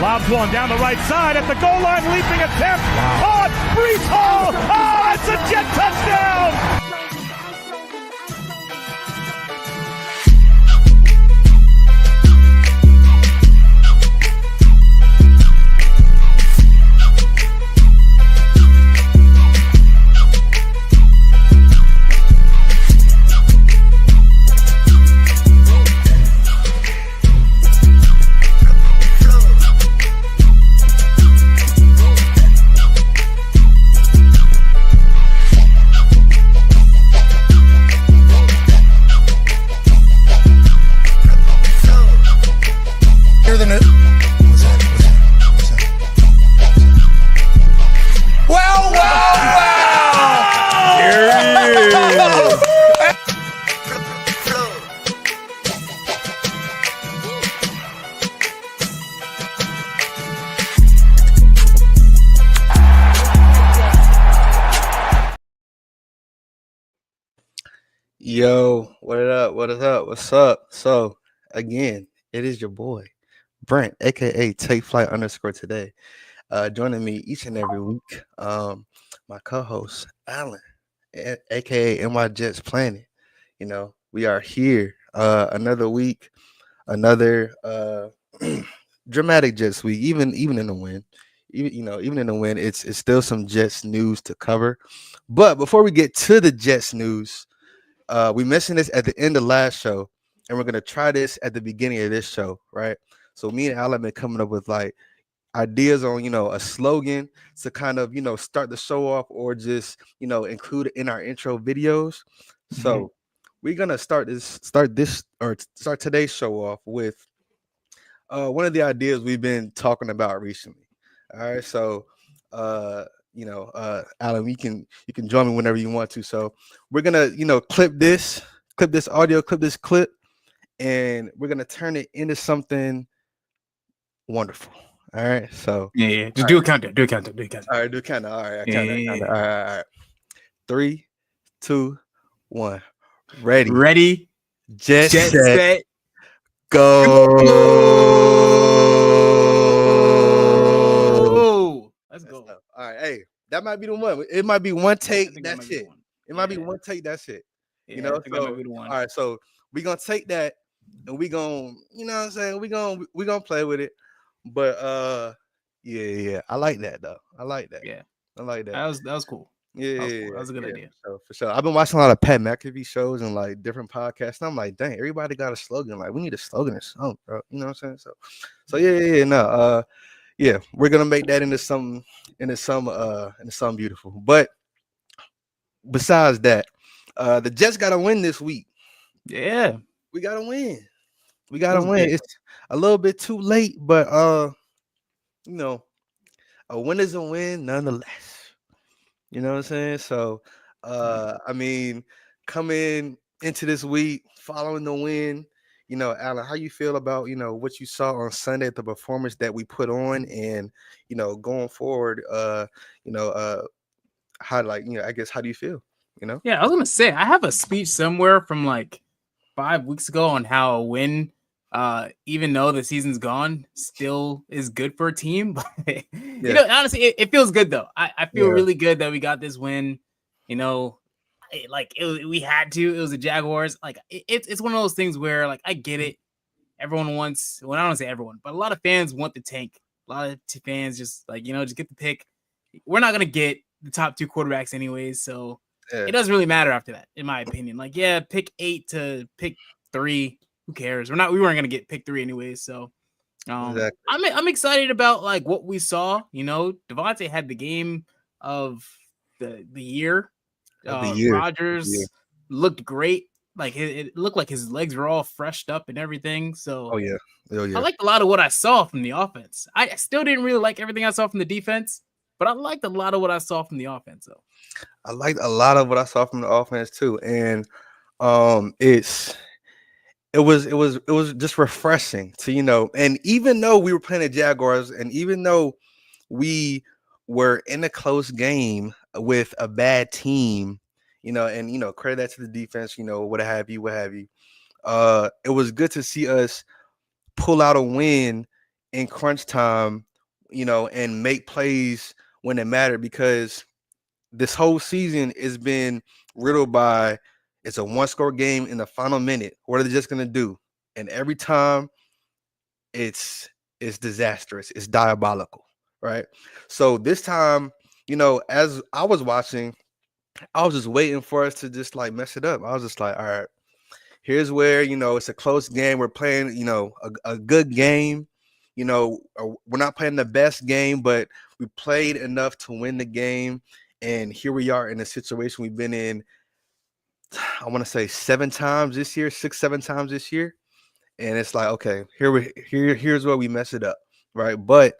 Lobs one down the right side at the goal line, leaping attempt. Caught, Brees Hall. Oh, it's a Jet touchdown. Yo, what up? What is up? What's up? So, again, it is your boy, Brent, aka Take Flight _today. Joining me each and every week, my co-host, Alan, aka NY Jets Planet. You know, we are here another week, another dramatic Jets week, even in the win. Even in the win, it's still some Jets news to cover. But before we get to the Jets news, we mentioned this at the end of last show, and we're gonna try this at the beginning of this show, right? So me and Alan been coming up with like ideas on a slogan to kind of start the show off, or just include it in our intro videos. So we're gonna start today's show off with one of the ideas we've been talking about recently. All right, so Alan, you can join me whenever you want to. So we're gonna clip this audio, clip this clip, and we're gonna turn it into something wonderful. All right, so yeah, just do a countdown. Do a countdown. All right, do a countdown. All right, yeah. All right. 3, 2, 1. Ready. JetSet. Go. Let's go. All right, hey, that might be the one. It might be one take. That's it. It might be one take. That's it. Yeah, So, that might be the one. All right, so we're gonna take that, and we're gonna, what I'm saying, we're gonna play with it. But yeah, I like that though. I like that. Yeah, I like that. That was cool. Yeah, that was a good idea. So for sure, I've been watching a lot of Pat McAfee shows and like different podcasts, and I'm like, dang, everybody got a slogan. Like, we need a slogan or something, bro. You know what I'm saying? So yeah, we're gonna make that into something beautiful. But besides that, the Jets gotta win this week. Yeah, we gotta win. We gotta win. It's a little bit too late, but a win is a win nonetheless. You know what I'm saying? So I mean, coming into this week, following the win, Alan, how you feel about what you saw on Sunday at the performance that we put on, and going forward, how, like, I guess, how do you feel? Yeah, I was gonna say, I have a speech somewhere from like 5 weeks ago on how a win, even though the season's gone, still is good for a team. But honestly, it feels good though. I feel really good that we got this win. We had to. It was the Jaguars. Like, it's one of those things where, like, I get it. Everyone wants. Well, I don't say everyone, but a lot of fans want the tank. A lot of fans just like just get the pick. We're not gonna get the top 2 quarterbacks anyways, so it doesn't really matter after that, in my opinion. Like, yeah, pick 8 to pick 3. Who cares? We weren't gonna get pick 3 anyways. So exactly. I'm excited about like what we saw. Devontae had the game of the year. Rodgers looked great. Like, it looked like his legs were all freshed up and everything. So oh yeah. I liked a lot of what I saw from the offense. I still didn't really like everything I saw from the defense, but I liked a lot of what I saw from the offense though. I liked a lot of what I saw from the offense too, and it was just refreshing to and even though we were playing the Jaguars, and even though we were in a close game with a bad team, and credit that to the defense, what have you. It was good to see us pull out a win in crunch time, and make plays when it mattered, because this whole season has been riddled by it's a one-score game in the final minute. What are they just gonna do? And every time it's disastrous, it's diabolical, right? So this time, as I was watching, I was just waiting for us to just like mess it up. I was just like, all right, here's where it's a close game. We're playing, a good game. We're not playing the best game, but we played enough to win the game. And here we are in a situation we've been in, I want to say 7 times this year, 6, 7 times this year. And it's like, okay, here's where we mess it up, right? But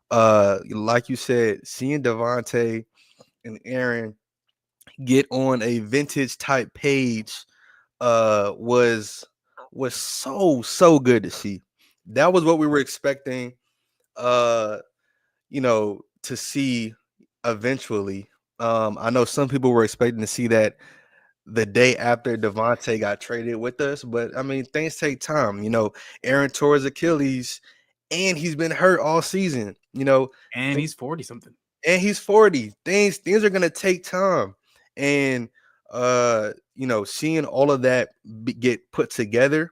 like you said, seeing Devontae and Aaron get on a vintage type page was so good to see. That was what we were expecting to see eventually. I know some people were expecting to see that the day after Devontae got traded with us, but I mean, things take time. Aaron tore his Achilles, and he's been hurt all season. And he's 40 something. And he's 40. Things are gonna take time, and seeing all of that get put together,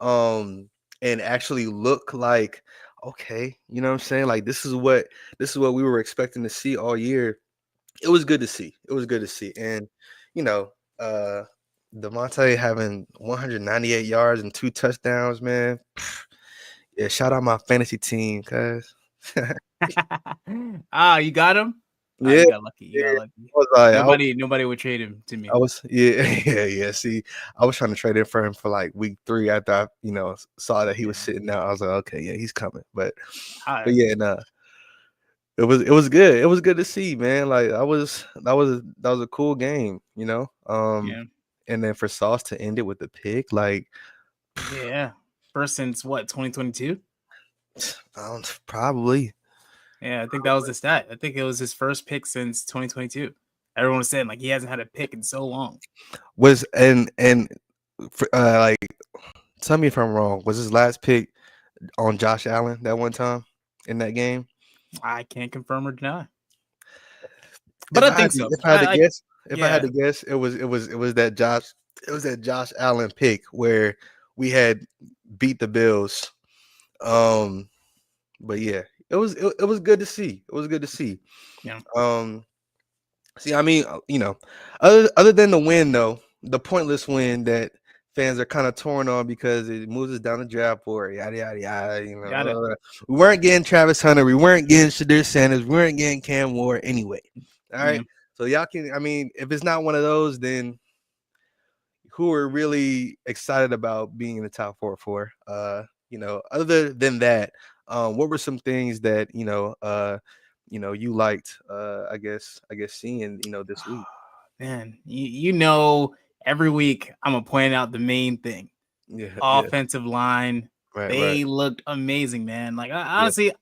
and actually look like, okay, you know what I'm saying? Like this is what we were expecting to see all year. It was good to see. And Devontae having 198 yards and 2 touchdowns, man. Yeah, shout out my fantasy team, cuz. You got him? Yeah, You got lucky. I was like, Nobody would trade him to me. I was yeah. See, I was trying to trade in for him for like week 3 after I, saw that he was sitting out. I was like, okay, yeah, he's coming. But yeah, nah. It was good. It was good to see, man. Like that was a cool game, Yeah. And then for Sauce to end it with the pick, like Yeah. First since what, 2022? Probably. Yeah, I think that was the stat. I think it was his first pick since 2022. Everyone was saying like he hasn't had a pick in so long. Was like, tell me if I'm wrong. Was his last pick on Josh Allen that one time in that game? I can't confirm or deny. But I think so. If I had to guess, it was that Josh Allen pick where we had beat the Bills. But yeah, it was good to see. It was good to see. Yeah. See, I mean, other than the win though, the pointless win that fans are kind of torn on because it moves us down the draft board, yada yada yada. We weren't getting Travis Hunter, we weren't getting Shadir Sanders, we weren't getting Cam Ward anyway. All right. So y'all can, I mean, if it's not one of those, then who are really excited about being in the top 4 for? Other than that, what were some things that you liked? I guess seeing this week. Man, every week I'm gonna point out the main thing. Offensive line. They looked amazing, man. Like honestly,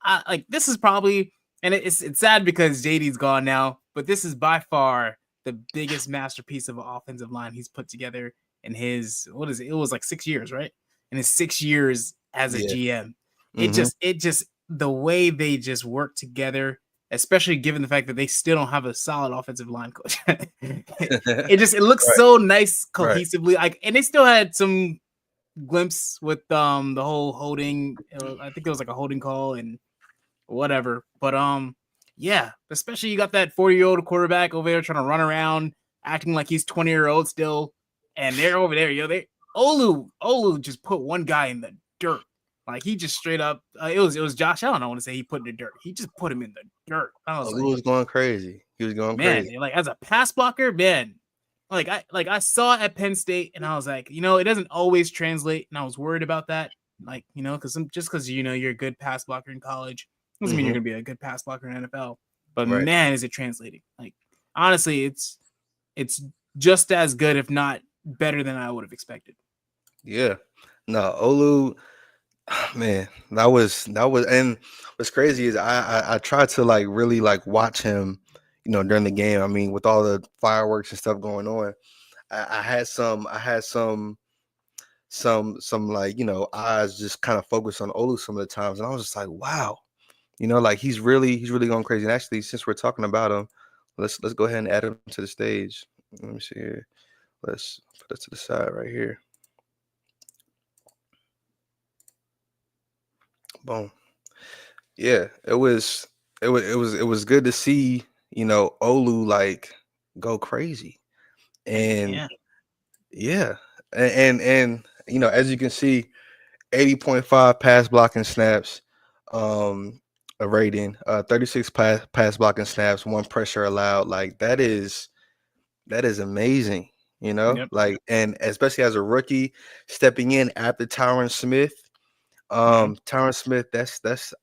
this is probably, and it's sad because JD's gone now, but this is by far the biggest masterpiece of an offensive line he's put together in his, what is it? It was like 6 years, right? In his 6 years as a GM. It just the way they just work together, especially given the fact that they still don't have a solid offensive line coach. it looks so nice cohesively. Like, and they still had some glimpse with the whole holding. I think it was like a holding call and whatever. But yeah, especially you got that 40-year-old quarterback over there trying to run around, acting like he's 20-year-old still, and they're over there. Olu just put one guy in the dirt. Like he just straight up, it was Josh Allen. I want to say he put in the dirt. He just put him in the dirt. I was was going crazy. He was going crazy. Like as a pass blocker, man. I saw it at Penn State, and I was like, it doesn't always translate, and I was worried about that. Like, because you're a good pass blocker in college doesn't mean you're gonna be a good pass blocker in NFL. But man, is it translating? Like honestly, it's just as good, if not better than I would have expected. Yeah. No, Olu. Man, that was and what's crazy is I tried to like really like watch him, during the game. I mean, with all the fireworks and stuff going on, I had some some like, eyes just kind of focus on Olu some of the times, and I was just like, wow, like he's really going crazy. And actually, since we're talking about him, let's go ahead and add him to the stage. Let me see here. Let's put it to the side right here. Boom. Yeah, it was good to see, Olu like go crazy. And yeah, and as you can see, 80.5 pass blocking snaps, a rating, 36 pass blocking snaps, one pressure allowed. Like that is amazing, Yep. like, and especially as a rookie stepping in after Tyron Smith. Tyron Smith, that's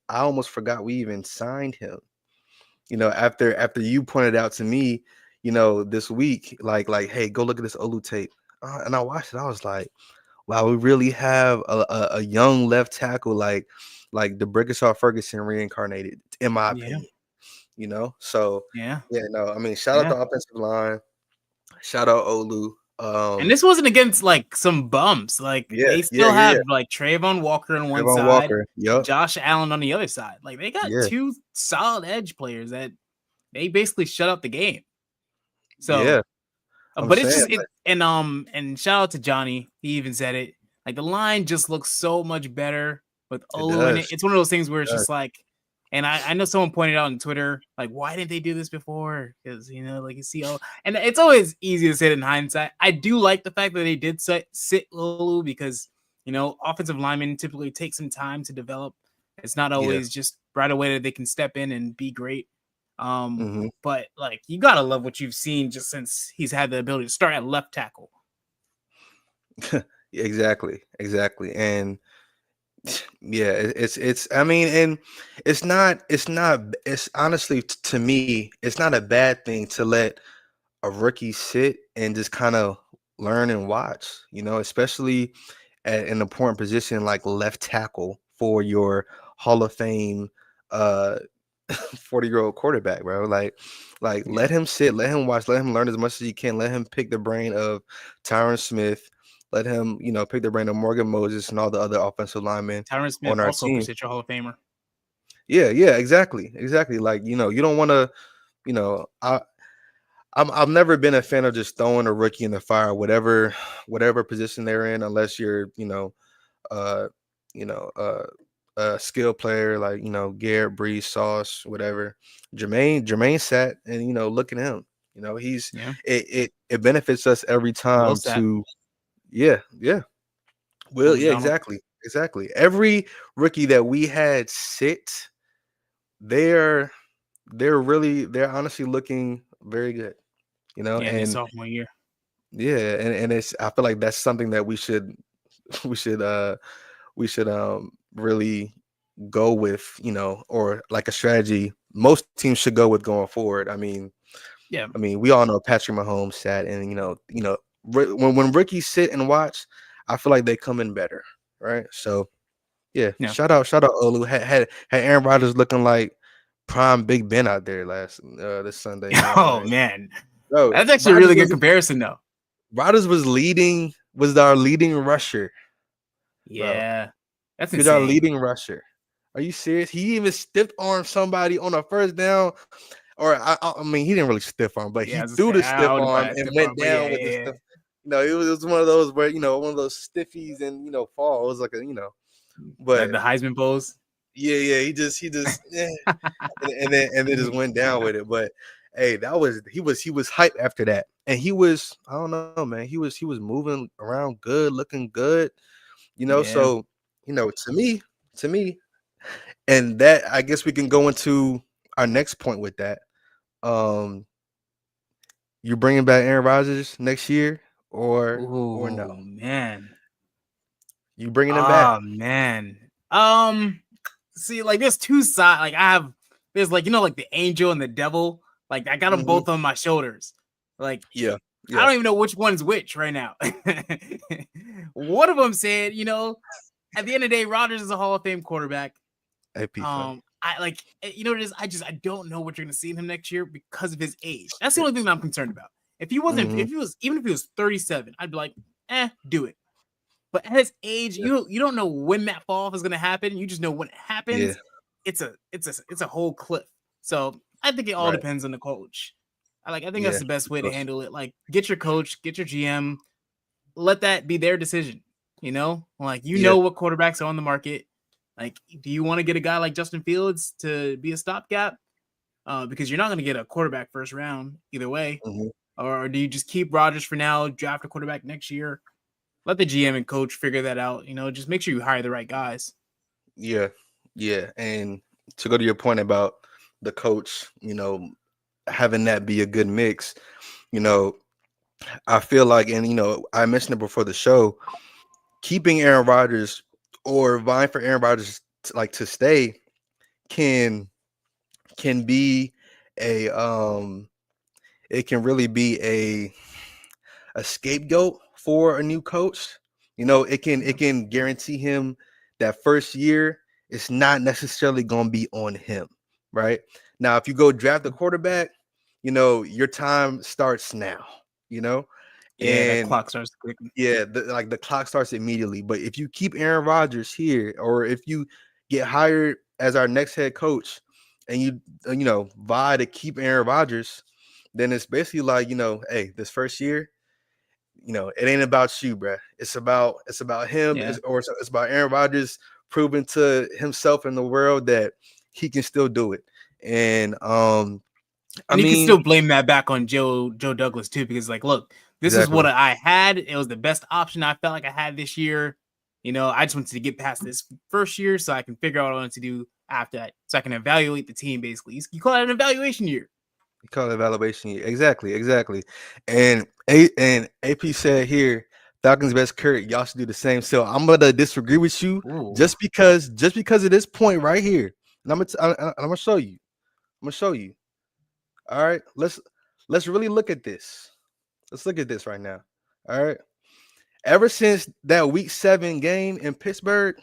I almost forgot we even signed him. After you pointed out to me, this week, like, hey, go look at this Olu tape. And I watched it. I was like, wow, we really have a young left tackle like the Brickashaw Ferguson reincarnated, in my opinion. So Yeah. no, I mean, shout out the offensive line, shout out Olu. And this wasn't against like some bums. Like they still have like Trayvon Walker on one side, Walker, Josh Allen on the other side. Like they got two solid edge players that they basically shut up the game. So, but it's just and shout out to Johnny. He even said it. Like the line just looks so much better with Olu in it. It's one of those things where it's just like, and I know someone pointed out on Twitter, like, why didn't they do this before? Because, like you see, and it's always easy to say it in hindsight. I do like the fact that they did sit Olu because, offensive linemen typically take some time to develop. It's not always just right away that they can step in and be great. But like, you got to love what you've seen just since he's had the ability to start at left tackle. Exactly. And yeah, it's I mean, and it's honestly, to me, it's not a bad thing to let a rookie sit and just kind of learn and watch, especially at an important position like left tackle for your Hall of Fame 40-year-old quarterback, bro. Like let him sit, let him watch, let him learn as much as he can, let him pick the brain of Tyron Smith. Let him, pick the brain of Morgan Moses and all the other offensive linemen Tyron Smith on our also team. potential Hall of Famer. Yeah, exactly. Like, you don't want to, I've never been a fan of just throwing a rookie in the fire, whatever position they're in, unless you're, a skill player like, Garrett, Brees, Sauce, whatever. Jermaine sat, and look at him. He's it benefits us every time to. Yeah. Well, yeah, exactly. Every rookie that we had sit, they're honestly looking very good, and sophomore year. Yeah, and it's, I feel like that's something that we should really go with, or like a strategy most teams should go with going forward. I mean, we all know Patrick Mahomes sat, and when rookies sit and watch, I feel like they come in better, right? So yeah. Shout out Olu. Had Aaron Rodgers looking like prime Big Ben out there this Sunday. Man, bro, that's actually a really good comparison, though. Rodgers was our leading rusher. Yeah, that's insane. He's our leading rusher. Are you serious? He even stiff armed somebody on a first down. Or I mean, he didn't really stiff arm, but he threw the stiff arm and went down with the stiff. It was one of those where one of those stiffies and fall. It was like but the Heisman pose. Yeah. He just and then just went down with it. But hey, he was hyped after that, and he was, I don't know, man. He was moving around good, looking good. So to me, and that, I guess we can go into our next point with that. You bringing back Aaron Rodgers next year or no? Man, you bringing him back? Oh man. See, like there's two sides. Like there's like like the angel and the devil. Like I got them both on my shoulders. Like yeah. I don't even know which one's which right now. One of them said, at the end of the day, Rodgers is a Hall of Fame quarterback. I like, I don't know what you're gonna see in him next year because of his age. That's the only thing that I'm concerned about. If he wasn't, even if he was 37, I'd be like, do it. But at his age, you don't know when that fall off is gonna happen. You just know when it Yeah, happens, it's a whole cliff. So I think it all right. depends on the coach. I think that's Yeah, the best way to coach. handle it. Like get your coach, get your GM, let that be their decision. Like Yeah, what quarterbacks are on the market. Like, do you want to get a guy like Justin Fields to be a stopgap? Because you're not going to get a quarterback first round either way. mhm. Or do you just keep Rodgers for now, draft a quarterback next year? Let the GM and coach figure that out. Just make sure you hire the right guys. Yeah, yeah. And to go to your point about the coach, having that be a good mix, you know, I feel like, and I mentioned it before the show, keeping Aaron Rodgers or vying for Aaron Rodgers to stay can be a it can really be a scapegoat for a new coach. It can guarantee him that first year it's not necessarily going to be on him, right? Now, if you go draft a quarterback, your time starts now, you know, Yeah, that and clock starts ticking. yeah, the clock starts immediately. But if you keep Aaron Rodgers here, or if you get hired as our next head coach, and you vie to keep Aaron Rodgers, then it's basically like, hey, this first year, it ain't about you, bruh. It's about him. Yeah. It's about Aaron Rodgers proving to himself and the world that he can still do it. And I And you can mean, still blame that back on Joe Douglas too, because look, this is what exactly. I had. It was the best option I felt like I had this year. I just wanted to get past this first year so I can figure out what I wanted to do after that, so I can evaluate the team. Basically, you call it an evaluation year. You call it evaluation. Exactly, exactly. And AP said here, Falcons best Kurt, y'all should do the same. So I'm gonna disagree with you Ooh. just because of this point right here. And I'm gonna show you. I'm gonna show you. All right. Let's really look at this. Let's look at this right now. All right. Ever since that week 7 game in Pittsburgh,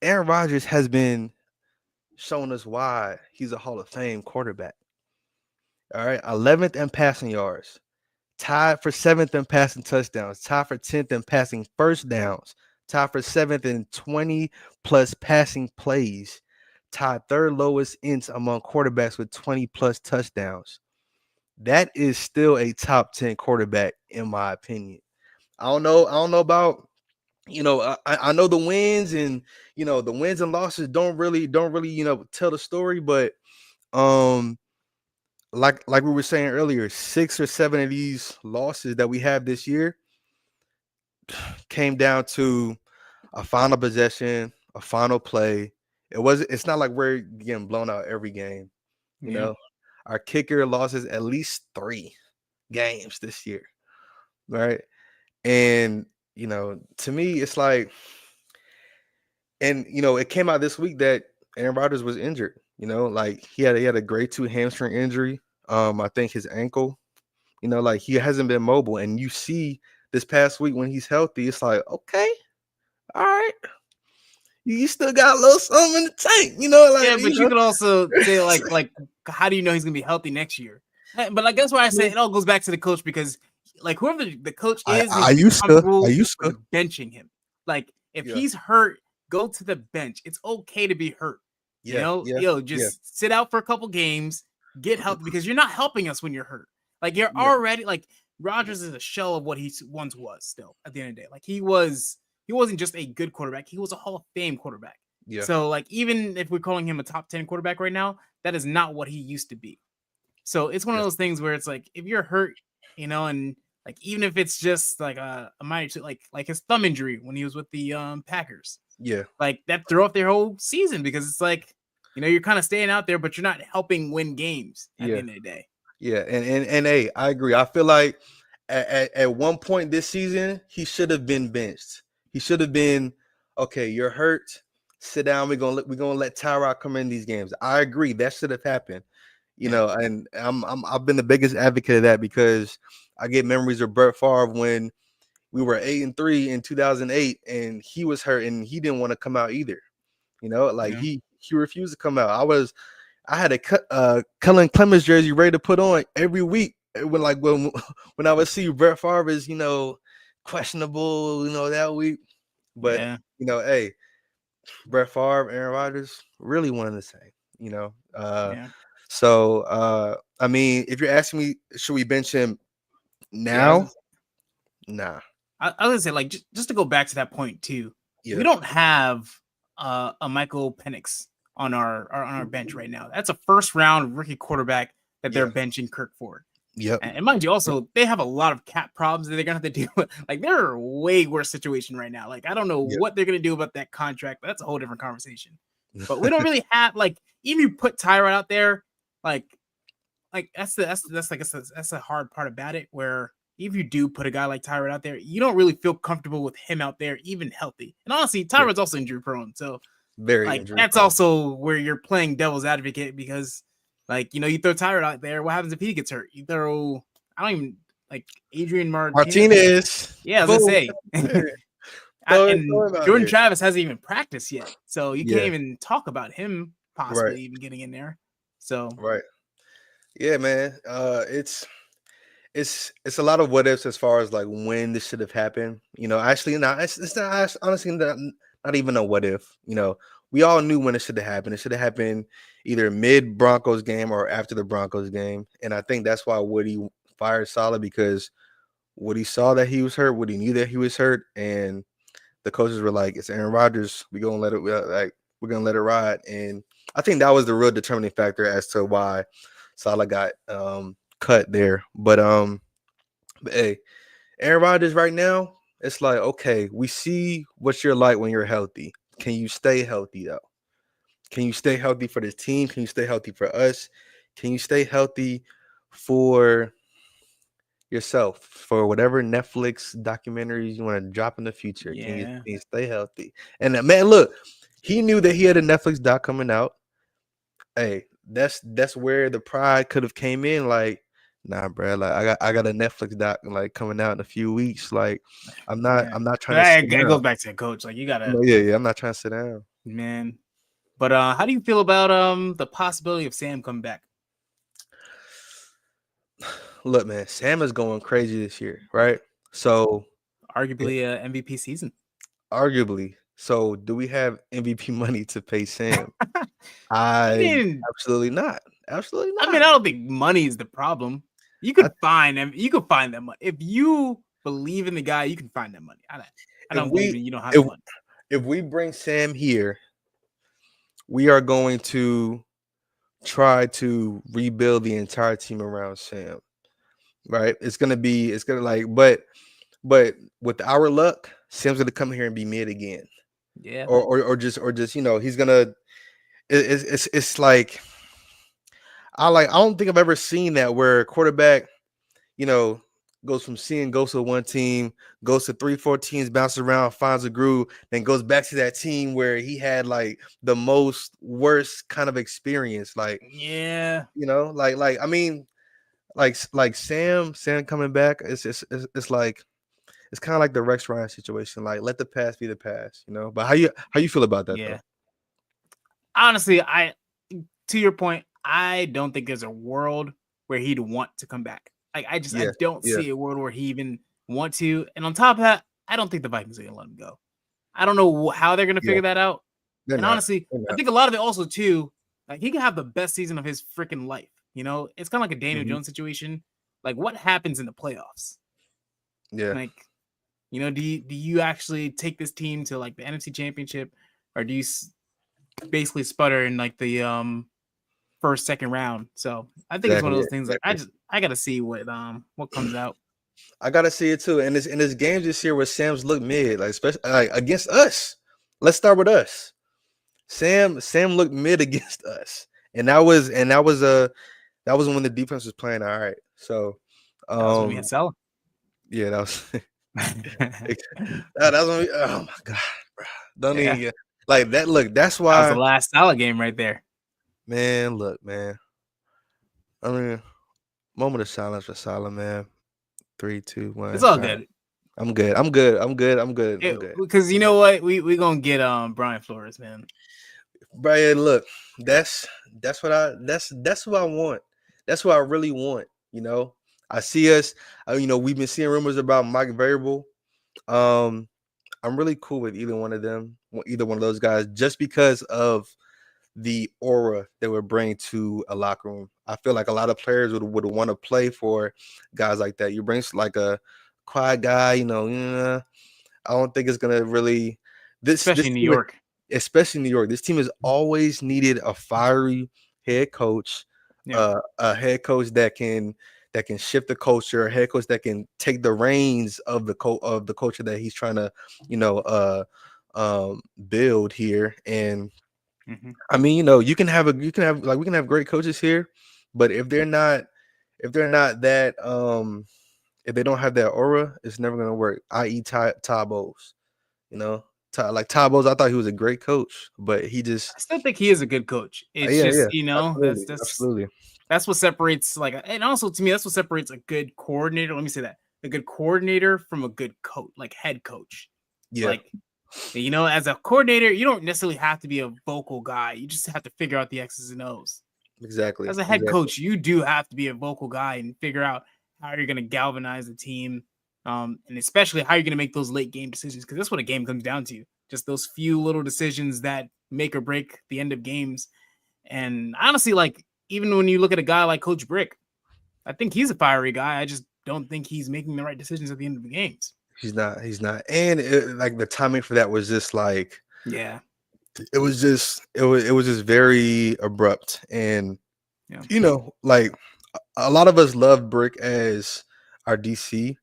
Aaron Rodgers has been showing us why he's a Hall of Fame quarterback. All right. 11th in passing yards, tied for 7th in passing touchdowns, tied for 10th in passing first downs, tied for 7th in 20 plus passing plays, tied third lowest ints among quarterbacks with 20 plus touchdowns. That is still a top 10 quarterback, in my opinion. I don't know about, I know the wins, and the wins and losses don't really tell the story, but um like we were saying earlier, 6 or 7 of these losses that we have this year came down to a final possession, a final play. It's not like we're getting blown out every game. You Yeah. know, our kicker losses at least 3 games this year, right? And to me, it's like, and it came out this week that Aaron Rodgers was injured. Like he had a grade 2 hamstring injury. I think his ankle. Like he hasn't been mobile, and you see this past week when he's healthy, it's like, okay, all right, you still got a little something in the tank. Yeah, but you could also say how do you know he's gonna be healthy next year? But that's why I say it all goes back to the coach, because whoever the coach is I needs to be used to, I comfortable used to, with benching him. Like if yeah, he's hurt, go to the bench. It's okay to be hurt. yeah, yeah, yeah, Just sit out for a couple games, get healthy, because you're not helping us when you're hurt. Like you're yeah, already Rodgers is a shell of what he once was. Still, at the end of the day, he wasn't just a good quarterback. He was a Hall of Fame quarterback. yeah, So even if we're calling him a top 10 quarterback right now, that is not what he used to be. So it's one of yes, those things where it's like if you're hurt, and even if it's just a minor, like his thumb injury when he was with the Packers, yeah, that threw off their whole season, because it's like you're kind of staying out there, but you're not helping win games at the yeah, end of the day. yeah. And hey, I agree. I feel like at one point this season, he should have been benched. He should have been, okay, you're hurt. Sit down. We're gonna let Tyrod come in these games. I agree. That should have happened. Yeah. And I've been the biggest advocate of that, because I get memories of Brett Favre when we were 8-3 in 2008, and he was hurt and he didn't want to come out either. Like Yeah. he refused to come out. I had a Cullen Clemens jersey ready to put on every week when when I would see Brett Favre's questionable, that week. But Yeah. hey, Brett Favre, Aaron Rodgers, really one and the same. Yeah. So I mean, if you're asking me, should we bench him Yeah. now? Nah. I was gonna say, like, just to go back to that point too, Yeah. we don't have a Michael Penix on our bench right now. That's a first round rookie quarterback that they're benching Kirk Ford. Yep. And mind you, also they have a lot of cap problems that they're gonna have to deal with. Like, they're a way worse situation right now. Like, I don't know what they're gonna do about that contract. But that's a whole different conversation. But we don't really have, like, even if you put Tyrod out there, like that's the hard part about it. Where if you do put a guy like Tyrod out there, you don't really feel comfortable with him out there, even healthy. And honestly, Tyrod's also injury prone, so very like that's also where you're playing devil's advocate because, like, you throw Tyrod out there, what happens if he gets hurt? You throw, I don't even like Adrian Martinez. Yeah, I was gonna say. And Jordan Travis hasn't even practiced yet, so you can't even talk about him possibly even getting in there. So yeah, man. It's a lot of what ifs as far as like when this should have happened. Actually, not. It's not honestly not even a what if. We all knew when it should have happened. It should have happened either mid Broncos game or after the Broncos game, and I think that's why Woody fired Saleh, because Woody saw that he was hurt. Woody knew that he was hurt, and the coaches were like, "It's Aaron Rodgers. We're gonna let it ride." And I think that was the real determining factor as to why Saleh got cut there. But hey, Aaron Rodgers right now, it's like, okay, we see what you're like when you're healthy. Can you stay healthy though? Can you stay healthy for this team? Can you stay healthy for us? Can you stay healthy for yourself, for whatever Netflix documentaries you want to drop in the future? Can you stay healthy? And man, look, he knew that he had a Netflix doc coming out. Hey, that's where the pride could have came in. Like, nah, bro. Like, I got a Netflix doc like coming out in a few weeks. Like, I'm not trying to. It goes back to the coach. Like, you gotta. Yeah. I'm not trying to sit down, man. But how do you feel about the possibility of Sam coming back? Look, man, Sam is going crazy this year, right? So arguably MVP season. Arguably. So do we have MVP money to pay Sam? Absolutely not. Absolutely not. I mean, I don't think money is the problem. You could find them. You could find that money. If you believe in the guy, you can find that money. I don't believe you don't have the money. If we bring Sam here, we are going to try to rebuild the entire team around Sam. Right? It's gonna like, but with our luck, Sam's gonna come here and be mid again. Yeah. Or just he's gonna. It's like I don't think I've ever seen that where a quarterback, goes to one team, goes to 3-4 teams, bounces around, finds a groove, then goes back to that team where he had like the most worst kind of experience. Like, like I mean, like Sam coming back, it's like it's kind of like the Rex Ryan situation. Like, let the past be the past, But how you feel about that though? Honestly, to your point, I don't think there's a world where he'd want to come back. Like, I don't see a world where he even want to. And on top of that, I don't think the Vikings are gonna let him go. I don't know how they're gonna figure that out. Honestly, I think a lot of it also too, like, he can have the best season of his freaking life. It's kind of like a Daniel Jones situation. Like, what happens in the playoffs? Yeah. Like, do you actually take this team to like the NFC Championship, or do you basically sputter in like the first, second round? So I think it's one of those things. Like, I gotta see what comes out. I gotta see it too. And this games this year where Sam's looked mid, like especially like against us. Let's start with us. Sam looked mid against us, and that was when the defense was playing all right. So that was when we had Salah. Yeah, that was that was when we, oh my god, bro. Don't even get like that. Look, that's why that was the last Salah game right there. Man, look, man. I mean, moment of silence for Salah, man. 3, 2, 1. It's all good. I'm good. Because you know what? We gonna get Brian Flores, man. Brian, look, that's what I want. That's what I really want. I see us. We've been seeing rumors about Mike Variable. Um, I'm really cool with either one of them, either one of those guys, just because of the aura they would bring to a locker room. I feel like a lot of players would want to play for guys like that. You bring like a quiet guy, I don't think it's gonna really especially this in New team, York. especially New York. This team has always needed a fiery head coach, Yeah. a head coach that can shift the culture, a head coach that can take the reins of the culture that he's trying to, you know, build here. And Hmm. I mean, we can have great coaches here, but if they're not that if they don't have that aura, it's never gonna work. I.e. Todd Bowles, you know, Todd Bowles. I thought he was a great coach, but he just I still think he is a good coach. It's yeah, just, yeah, absolutely, absolutely, that's what separates, like, and also to me, that's what separates a good coordinator. Let me say that, a good coordinator from a good coach, like head coach. yeah, Like, as a coordinator, you don't necessarily have to be a vocal guy. You just have to figure out the X's and O's. exactly, As a head exactly. coach, you do have to be a vocal guy and figure out how you're going to galvanize the team, and especially how you're going to make those late game decisions, because that's what a game comes down to. Just those few little decisions that make or break the end of games. And honestly, like, even when you look at a guy like Coach Brick, I think he's a fiery guy. I just don't think he's making the right decisions at the end of the games. He's not, and like the timing for that was just like Yeah. it was just very abrupt, and Yeah. like a lot of us love Brick as our DC,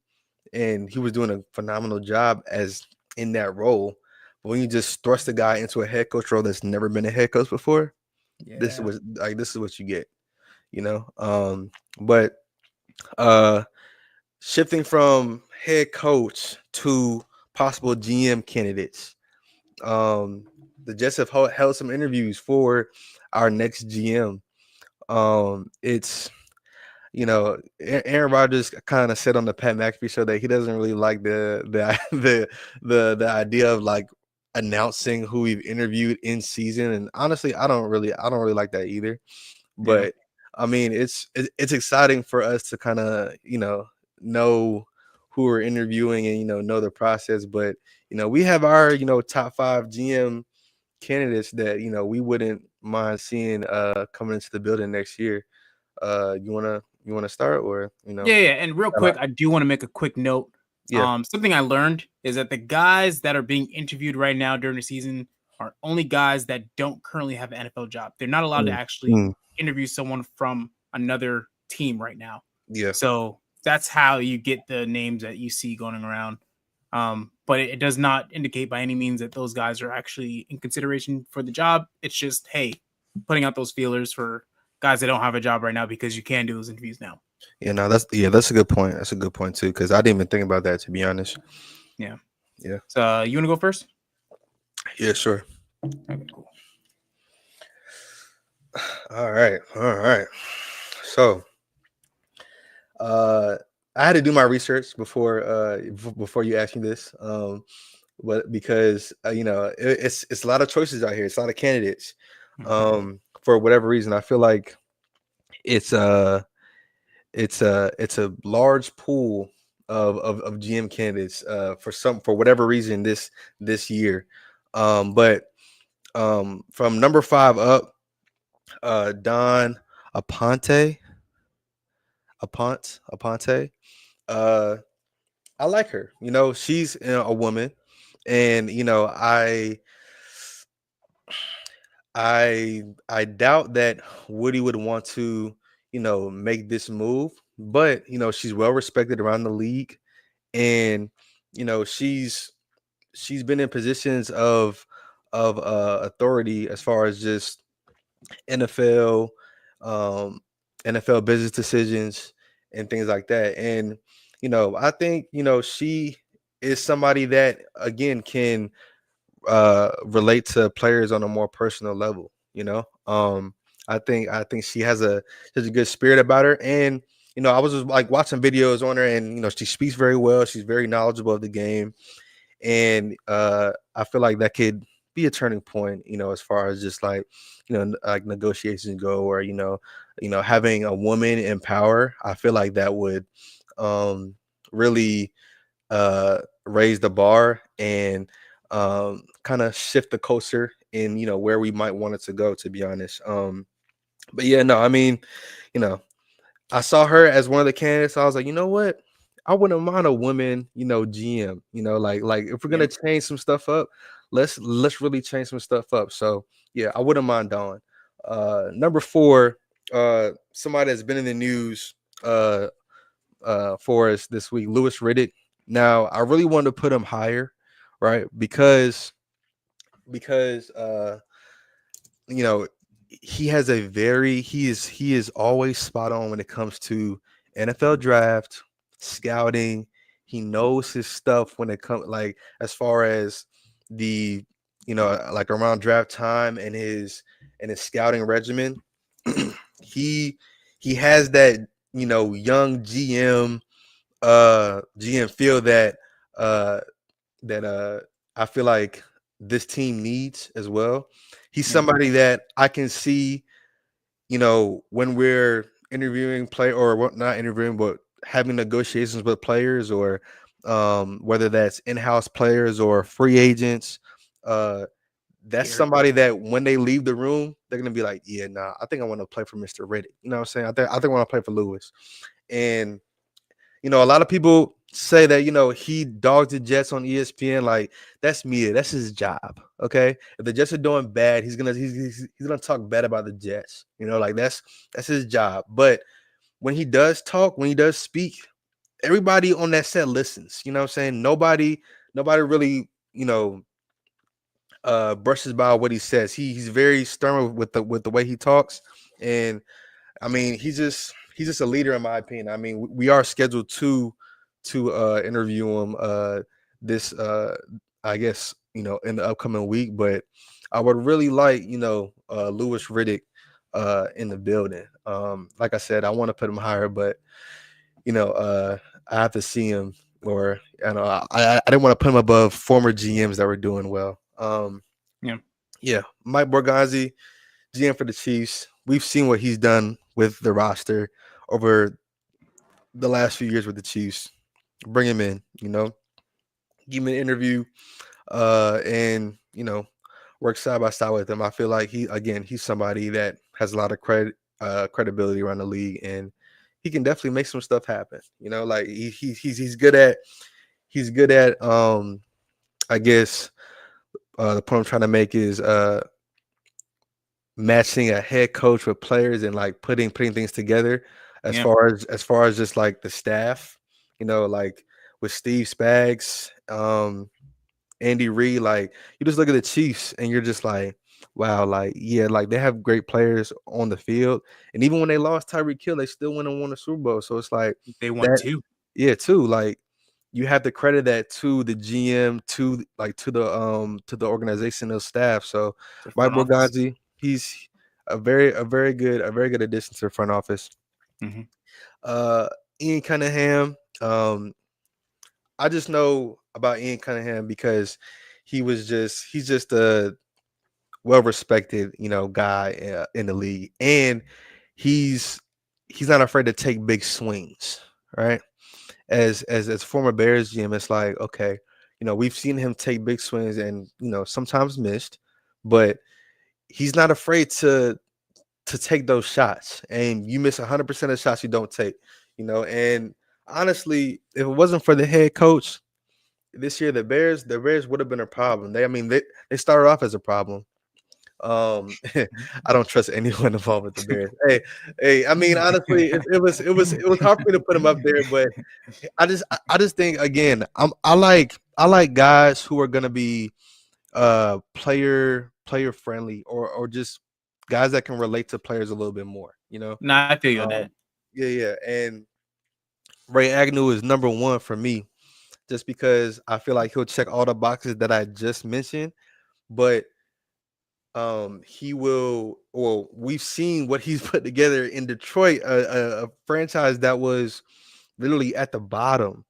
and he was doing a phenomenal job as in that role. But when you just thrust a guy into a head coach role that's never been a head coach before, Yeah. this is what you get, But uh shifting from head coach to possible GM candidates, the Jets have held some interviews for our next GM. It's Aaron Rodgers kind of said on the Pat McAfee show that he doesn't really like the idea of like announcing who we've interviewed in season. And honestly, I don't really like that either. Yeah. But I mean, it's exciting for us to kind of know who we're interviewing and know the process. But we have our top 5 GM candidates that we wouldn't mind seeing coming into the building next year. You wanna start, or Yeah. And real I like- quick, I do want to make a quick note. yeah. Something I learned is that the guys that are being interviewed right now during the season are only guys that don't currently have an NFL job. They're not allowed to Mm, actually mm, interview someone from another team right now. yeah. So that's how you get the names that you see going around. But it does not indicate by any means that those guys are actually in consideration for the job. It's just, hey, putting out those feelers for guys that don't have a job right now, because you can do those interviews now. Yeah, no, that's a good point. That's a good point too, because I didn't even think about that, to be honest. Yeah. Yeah. So you want to go first? Yeah, sure. Okay, cool. All right. So, I had to do my research before you asked me this, but because it's a lot of choices out here. It's a lot of candidates. For whatever reason, I feel like it's it's a large pool of GM candidates for whatever reason this year. But from number 5 up, Don Aponte. Aponte. I like her. She's a woman, and I doubt that Woody would want to make this move, but she's well respected around the league, and she's been in positions of authority as far as just NFL, um, NFL business decisions and things like that. And I think she is somebody that again can relate to players on a more personal level. I think she has such a good spirit about her, and I was just like watching videos on her, and she speaks very well. She's very knowledgeable of the game, and I feel like that could be a turning point, as far as just like like negotiations go, or having a woman in power. I feel like that would really raise the bar and kind of shift the culture in where we might want it to go. To be honest, but yeah, no, I mean, you know, I saw her as one of the candidates. So I was like, you know what? I wouldn't mind a woman, GM. Like if we're Yeah. gonna change some stuff up, let's really change some stuff up. So yeah, I wouldn't mind Dawn. Number four, somebody that's been in the news for us this week, Lewis Riddick. Now I really wanted to put him higher, right? Because you know, he is always spot on when it comes to NFL draft, scouting. He knows his stuff when it comes like as far as the like around draft time and his scouting regimen. he he has that young GM feel uh that I feel like this team needs as well. He's Yeah. somebody that I can see, when we're interviewing not interviewing, but having negotiations with players or whether that's in-house players or free agents. Uh, that's Garrett. somebody that when they leave the room, they're gonna be like, yeah, nah, I think I want to play for Mr. Riddick. You know what I'm saying? I think I want to play for Lewis. And a lot of people say that he dogs the Jets on ESPN. Like that's media. That's his job. Okay, if the Jets are doing bad, he's gonna talk bad about the Jets. Like that's his job. But when he does talk, when he does speak, everybody on that set listens. You know what I'm saying? Nobody really brushes by what he says. He's very stern with the way he talks, and I mean, he's just a leader in my opinion. I mean, we are scheduled to interview him this I guess in the upcoming week, but I would really like Lewis Riddick in the building. Like I said, I want to put him higher, but I have to see him, or I didn't want to put him above former GMs that were doing well. Yeah. Yeah, Mike Borgonzi, GM for the Chiefs. We've seen what he's done with the roster over the last few years with the Chiefs. Bring him in, give him an interview, and work side by side with him. I feel like he's somebody that has a lot of credibility around the league, and he can definitely make some stuff happen. Like he's good at I guess the point I'm trying to make is matching a head coach with players and like putting things together as Yeah. far as just like the staff, like with Steve Spags, Andy Reid, like you just look at the Chiefs and you're just like, wow, like yeah, like they have great players on the field, and even when they lost Tyreek Hill, they still went and won the Super Bowl. So it's like They won that, two. yeah, too. Like you have to credit that to the GM, to the organizational staff. So The Mike front office. Borgonzi, he's a very good addition to the front office. Hmm. Uh, Ian Cunningham, I just know about Ian Cunningham because he's just a well respected guy in the league, and he's he's not afraid to take big swings, right? As former Bears GM, it's like, okay, we've seen him take big swings and sometimes missed, but he's not afraid to take those shots. And you miss 100% of shots you don't take, and honestly, if it wasn't for the head coach this year, the Bears would have been a problem. They started off as a problem. I don't trust anyone involved with the Bears. Hey, I mean, honestly, it was hard for me to put him up there, but I just think again, I like guys who are gonna be player friendly or just guys that can relate to players a little bit more. Nah, I feel you on Um, that. yeah, and Ray Agnew is number one for me, just because I feel like he'll check all the boxes that I just mentioned, but he will. Well, we've seen what he's put together in Detroit, a franchise that was literally at the bottom.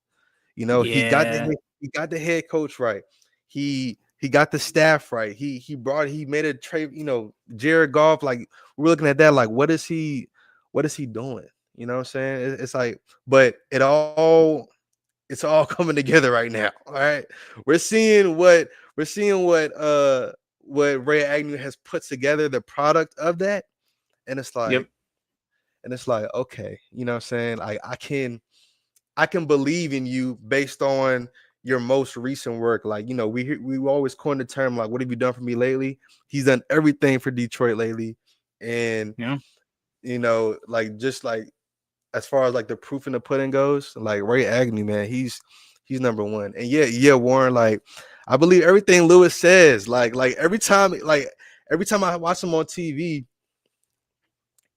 He got Yeah. the head coach right. He got the staff right. He made a trade. Jared Goff. Like we're looking at that. Like what is he doing? You know what I'm saying? It's like, but It's all coming together right now. All right. We're seeing what Ray Agnew has put together, the product of that. And it's Yep. like, okay, you know what I'm saying? Like I can believe in you based on your most recent work. Like, we always coin the term like, what have you done for me lately? He's done everything for Detroit lately. And Yeah. like just like as far as like the proof in the pudding goes, like Ray Agnew, man, he's number one. And yeah, Warren, like I believe everything Lewis says. Like every time I watch him on TV,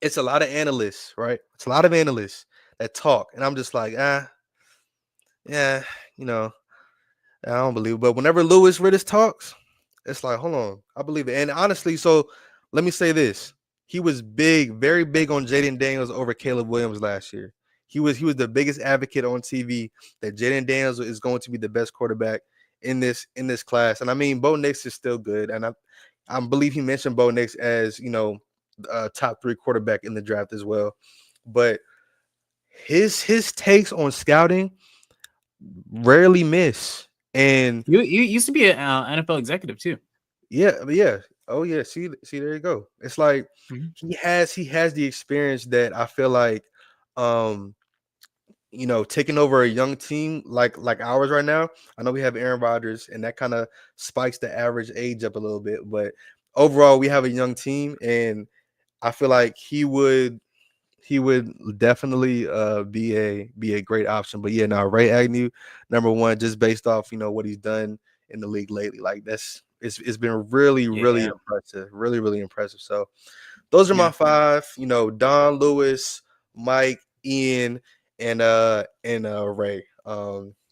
it's a lot of analysts, right? It's a lot of analysts that talk, and I'm just like, yeah, you know, I don't believe it. But whenever Lewis Riddish talks, it's like, hold on, I believe it. And honestly, so let me say this: he was big, very big on Jaden Daniels over Caleb Williams last year. He was the biggest advocate on TV that Jaden Daniels is going to be the best quarterback in this class. And I mean, Bo Nix is still good, and I believe he mentioned Bo Nix as top 3 quarterback in the draft as well. But his takes on scouting rarely miss. And You used to be an NFL executive too. yeah. Oh yeah. See, there you go. It's like Mhm. he has the experience that I feel like, taking over a young team like ours right now. I know we have Aaron Rodgers, and that kind of spikes the average age up a little bit. But overall, we have a young team, and I feel like he would definitely be a great option. But yeah, now Ray Agnew, number one, just based off what he's done in the league lately. Like it's been really really Yeah. impressive, really really impressive. So those are my Yeah. 5. Don, Lewis, Mike, Ian, and Ray.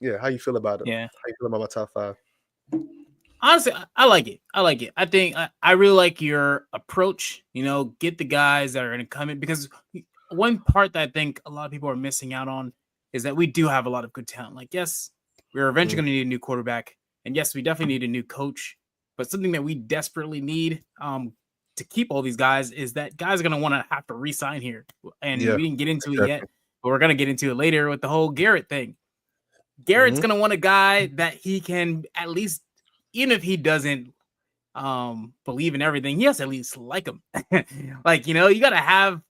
Yeah, how you feel about it? Yeah. How you feel about my top 5? Honestly, I like it. I like it. I think I really like your approach. Get the guys that are going to come in, because one part that I think a lot of people are missing out on is that we do have a lot of good talent. Like, yes, we're eventually going to need a new quarterback, and yes, we definitely need a new coach. But something that we desperately need to keep all these guys is that guys are going to want to have to re-sign here. And Yeah, we didn't get into it yet, exactly. but we're going to get into it later with the whole Garrett thing. Garrett's Mhm. going to want a guy that he can at least, even if he doesn't believe in everything, he has to at least like him. Like, you got to have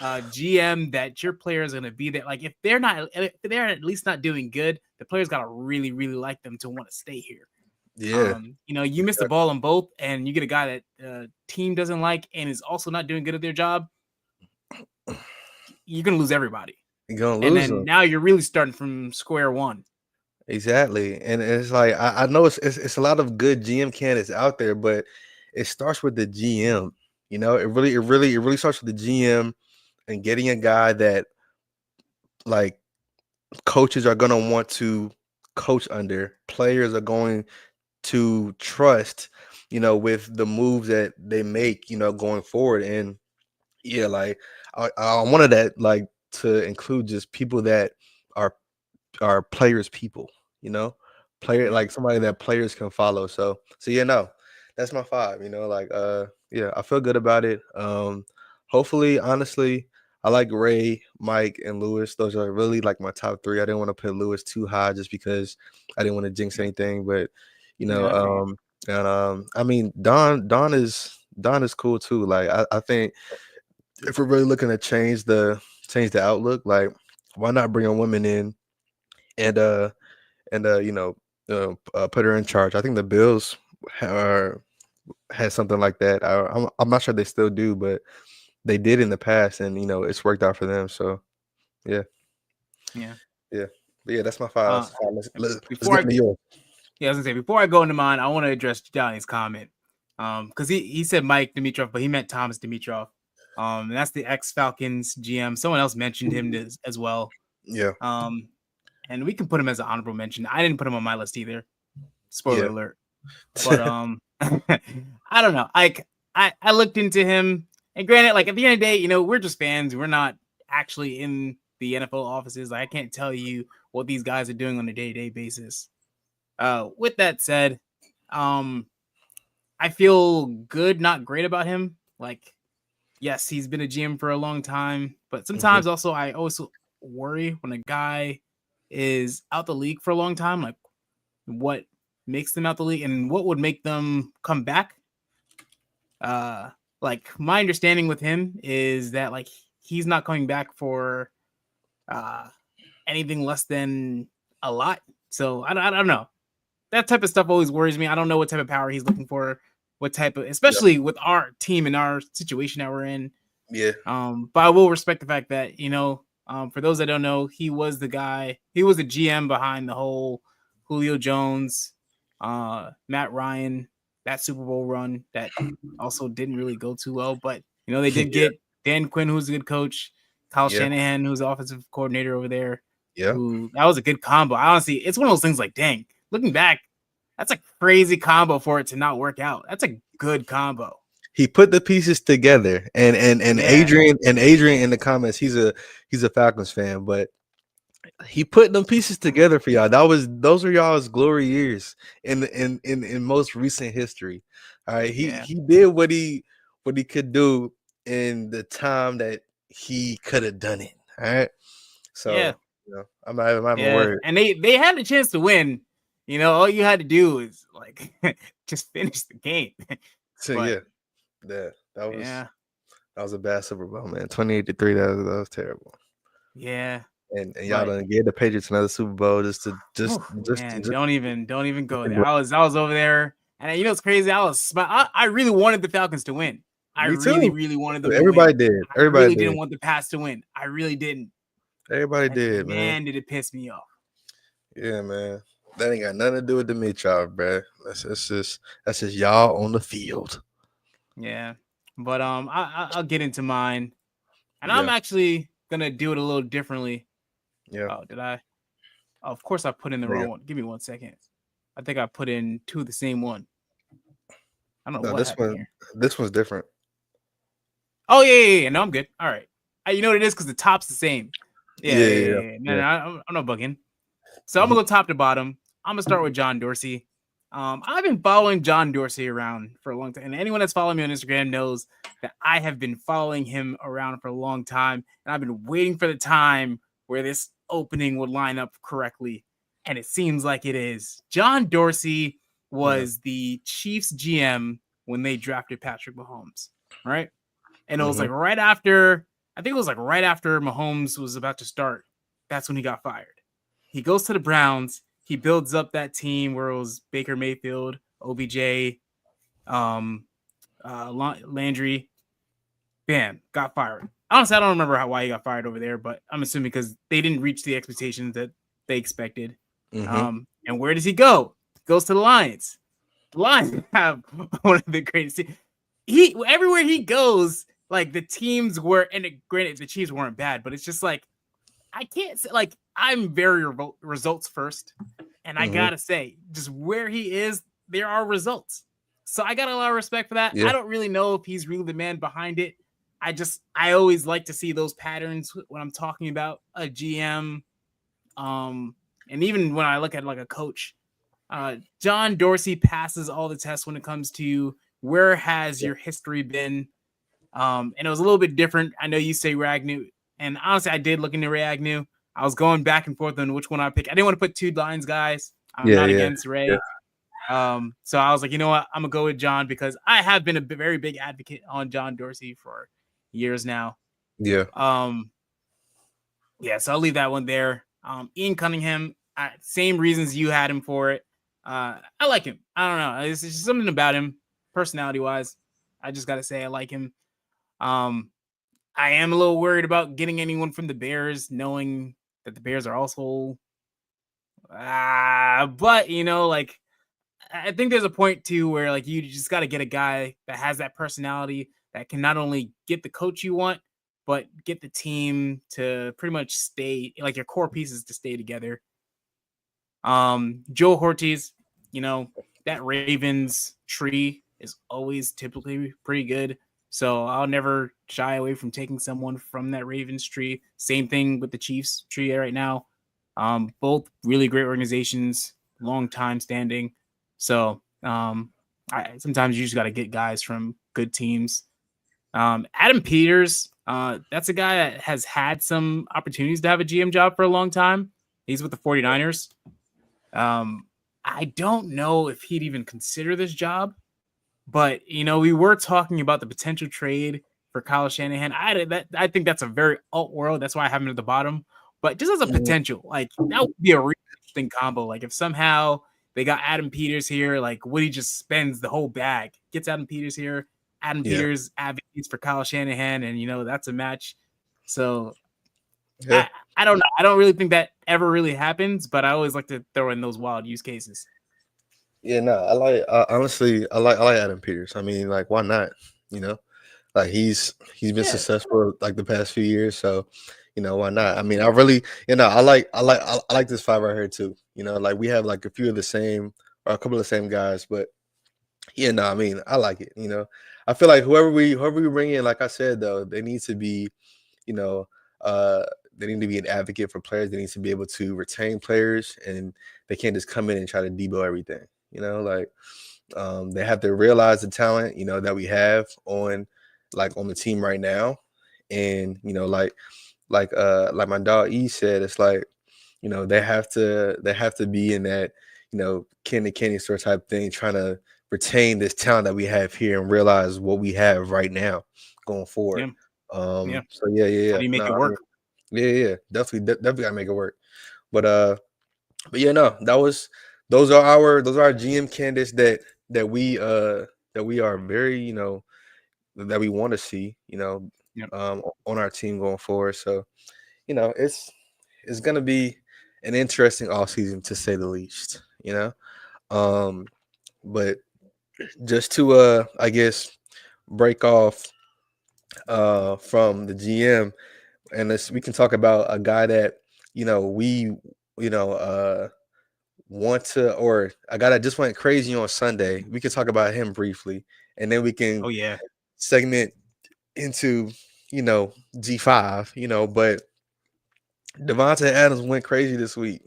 a GM that your players are going to be there. Like, if they're at least not doing good, the players got to really really like them to want to stay here. Yeah, You miss the ball on both, and you get a guy that team doesn't like and is also not doing good at their job, you're going to lose everybody. you're gonna And lose then them. now you're really starting from square one. Exactly. And it's like I know it's a lot of good GM candidates out there, but it starts with the GM. It really starts with the GM and getting a guy that like coaches are gonna want to coach under, players are going to trust, with the moves that they make, going forward. And yeah, like I wanted that like to include just people that are players people, you know, player Yeah. like somebody that players can follow. So yeah, no, that's my 5, like yeah, I feel good about it. Hopefully, honestly, I like Ray, Mike, and Lewis. Those are really like my top 3. I didn't want to put Lewis too high just because I didn't want to jinx anything, but you know, Yeah, I figured. and I mean Don is cool too. Like I think if we're really looking to change the outlook, like why not bring a woman in and put her in charge. I think the Bills are had something like that. I'm not sure they still do, but they did in the past, and it's worked out for them. So yeah, Yeah. yeah, but yeah. That's my 5. Uh, That's 5. Let's before get I into yours. Yeah, I was gonna say, before I go into mine, I want to address Johnny's comment. Because he said Mike Dimitrov, but he meant Thomas Dimitrov. And that's the ex Falcons GM. Someone else mentioned him as well. Yeah, And we can put him as an honorable mention. I didn't put him on my list either. Spoiler yeah, alert. But I don't know. I looked into him, and granted, like at the end of the day, we're just fans. We're not actually in the NFL offices. Like, I can't tell you what these guys are doing on a day-to-day basis. With that said, I feel good, not great about him. Like, yes, he's been a GM for a long time, but mhm, sometimes also I also worry when a guy is out the league for a long time, like what makes them out the league and what would make them come back. Like my understanding with him is that like he's not coming back for anything less than a lot. So I don't know. That type of stuff always worries me. I don't know what type of power he's looking for, what type of, especially with our team and our situation that we're in. Yeah. But I will respect the fact that, for those that don't know, he was the GM behind the whole Julio Jones, Matt Ryan, that Super Bowl run that also didn't really go too well. But, they did get Dan Quinn, who's a good coach, Kyle Shanahan, who's the offensive coordinator over there. Yeah. That was a good combo. Honestly, it's one of those things like, dang, looking back, that's a crazy combo for it to not work out. That's a good combo. He put the pieces together, and Adrian in the comments, he's a Falcons fan, but he put them pieces together for y'all. Those are y'all's glory years in most recent history. All right, he did what he could do in the time that he could have done it. All right, so I'm not even worried. And they had a chance to win. All you had to do is like just finish the game. So that was a bad Super Bowl, man. 28-3. That was terrible. Yeah. And y'all done gave the Patriots another Super Bowl just don't even go there. I was over there, and it's crazy. I really wanted the Falcons to win. I really wanted them. Everybody to win. did. Everybody didn't want the Pats to win. I really didn't. Everybody did, man. Man, did it piss me off. Yeah, man. That ain't got nothing to do with the Mitchell, bro. That's just y'all on the field. Yeah, but I'll get into mine, and I'm actually gonna do it a little differently. Yeah. Oh, did I? Oh, of course, I put in the wrong one. Give me 1 second. I think I put in two of the same one. I don't know what happened here. This one's different. Oh yeah. No, I'm good. All right. You know what it is because the top's the same. Yeah. No, I'm not bugging. So I'm gonna go top to bottom. I'm gonna start with John Dorsey. I've been following John Dorsey around for a long time, and anyone that's following me on Instagram knows that I have been following him around for a long time, and I've been waiting for the time where this opening would line up correctly, and it seems like it is. John Dorsey was the Chiefs GM when they drafted Patrick Mahomes, right? And it was like right after Mahomes was about to start. That's when he got fired. He goes to the Browns. He builds up that team where it was Baker Mayfield, OBJ, Landry. Bam, got fired. Honestly, I don't remember why he got fired over there, but I'm assuming because they didn't reach the expectations that they expected. And where does he go? He goes to the Lions. The Lions have one of the greatest teams. Everywhere he goes, like the teams were, and granted, the Chiefs weren't bad, but it's just like, I can't say, like, I'm very results first. And I gotta say, just where he is, there are results. So I got a lot of respect for that. I don't really know if he's really the man behind it. I always like to see those patterns when I'm talking about a GM. And even when I look at like a coach, John Dorsey passes all the tests when it comes to where has your history been. And it was a little bit different. I know you say Ragnu, and honestly, I did look into Ray Agnew. I was going back and forth on which one I pick. I didn't want to put two Lions guys. I'm not against Ray. So I was like, you know what? I'm gonna go with John because I have been a very big advocate on John Dorsey for years now. So I'll leave that one there. Ian Cunningham, same reasons you had him for it. I like him. I don't know. It's just something about him, personality wise. I just gotta say I like him. I am a little worried about getting anyone from the Bears, knowing that the Bears are also. But like, I think there's a point too where like you just got to get a guy that has that personality that can not only get the coach you want, but get the team to pretty much stay, like your core pieces to stay together. Joe Hortiz, that Ravens tree is always typically pretty good. So I'll never shy away from taking someone from that Ravens tree. Same thing with the Chiefs tree right now. Both really great organizations, long time standing. So sometimes you just got to get guys from good teams. Adam Peters, that's a guy that has had some opportunities to have a GM job for a long time. He's with the 49ers. I don't know if he'd even consider this job, but we were talking about the potential trade for Kyle Shanahan. I think that's a very alt world. That's why I have him at the bottom. But just as a potential, like that would be a really interesting combo. Like if somehow they got Adam Peters here, like Woody just spends the whole bag, gets Adam Peters here. Adam Peters advocates for Kyle Shanahan, and that's a match. So Yeah. I don't know. I don't really think that ever really happens, but I always like to throw in those wild use cases. Yeah, no, honestly, I like Adam Peters. I mean, like, why not? You know, like he's been successful like the past few years, so why not? I mean, I really, I like this five right here too. Like we have like a few of the same or a couple of the same guys, but yeah, no, I mean, I like it. I feel like whoever we bring in, like I said though, they need to be, you know, they need to be an advocate for players. They need to be able to retain players, and they can't just come in and try to debo everything. Like they have to realize the talent, that we have on the team right now. And, like my dog E said, it's like, they have to be in that, Kenny store type thing, trying to retain this talent that we have here and realize what we have right now going forward. So yeah. How do you make it work? Yeah. Definitely gotta make it work. But yeah, no, those are our GM candidates that we are very, that we want to see, on our team going forward. So, it's gonna be an interesting offseason to say the least, But just to I guess break off from the GM, and we can talk about a guy that we want to, or a guy that just went crazy on Sunday. We can talk about him briefly, and then we can segment into G5, but Devontae Adams went crazy this week.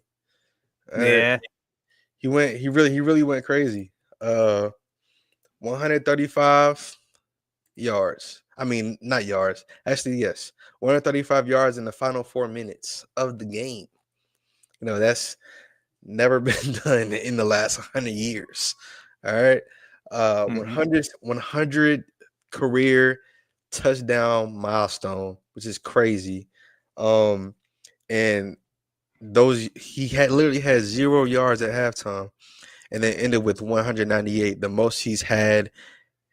He really went crazy. 135 yards. I mean, not yards. Actually, yes. 135 yards in the final 4 minutes of the game. That's never been done in the last 100 years. All right. 100 career touchdown milestone, which is crazy. And he literally had 0 yards at halftime, and then ended with 198, the most he's had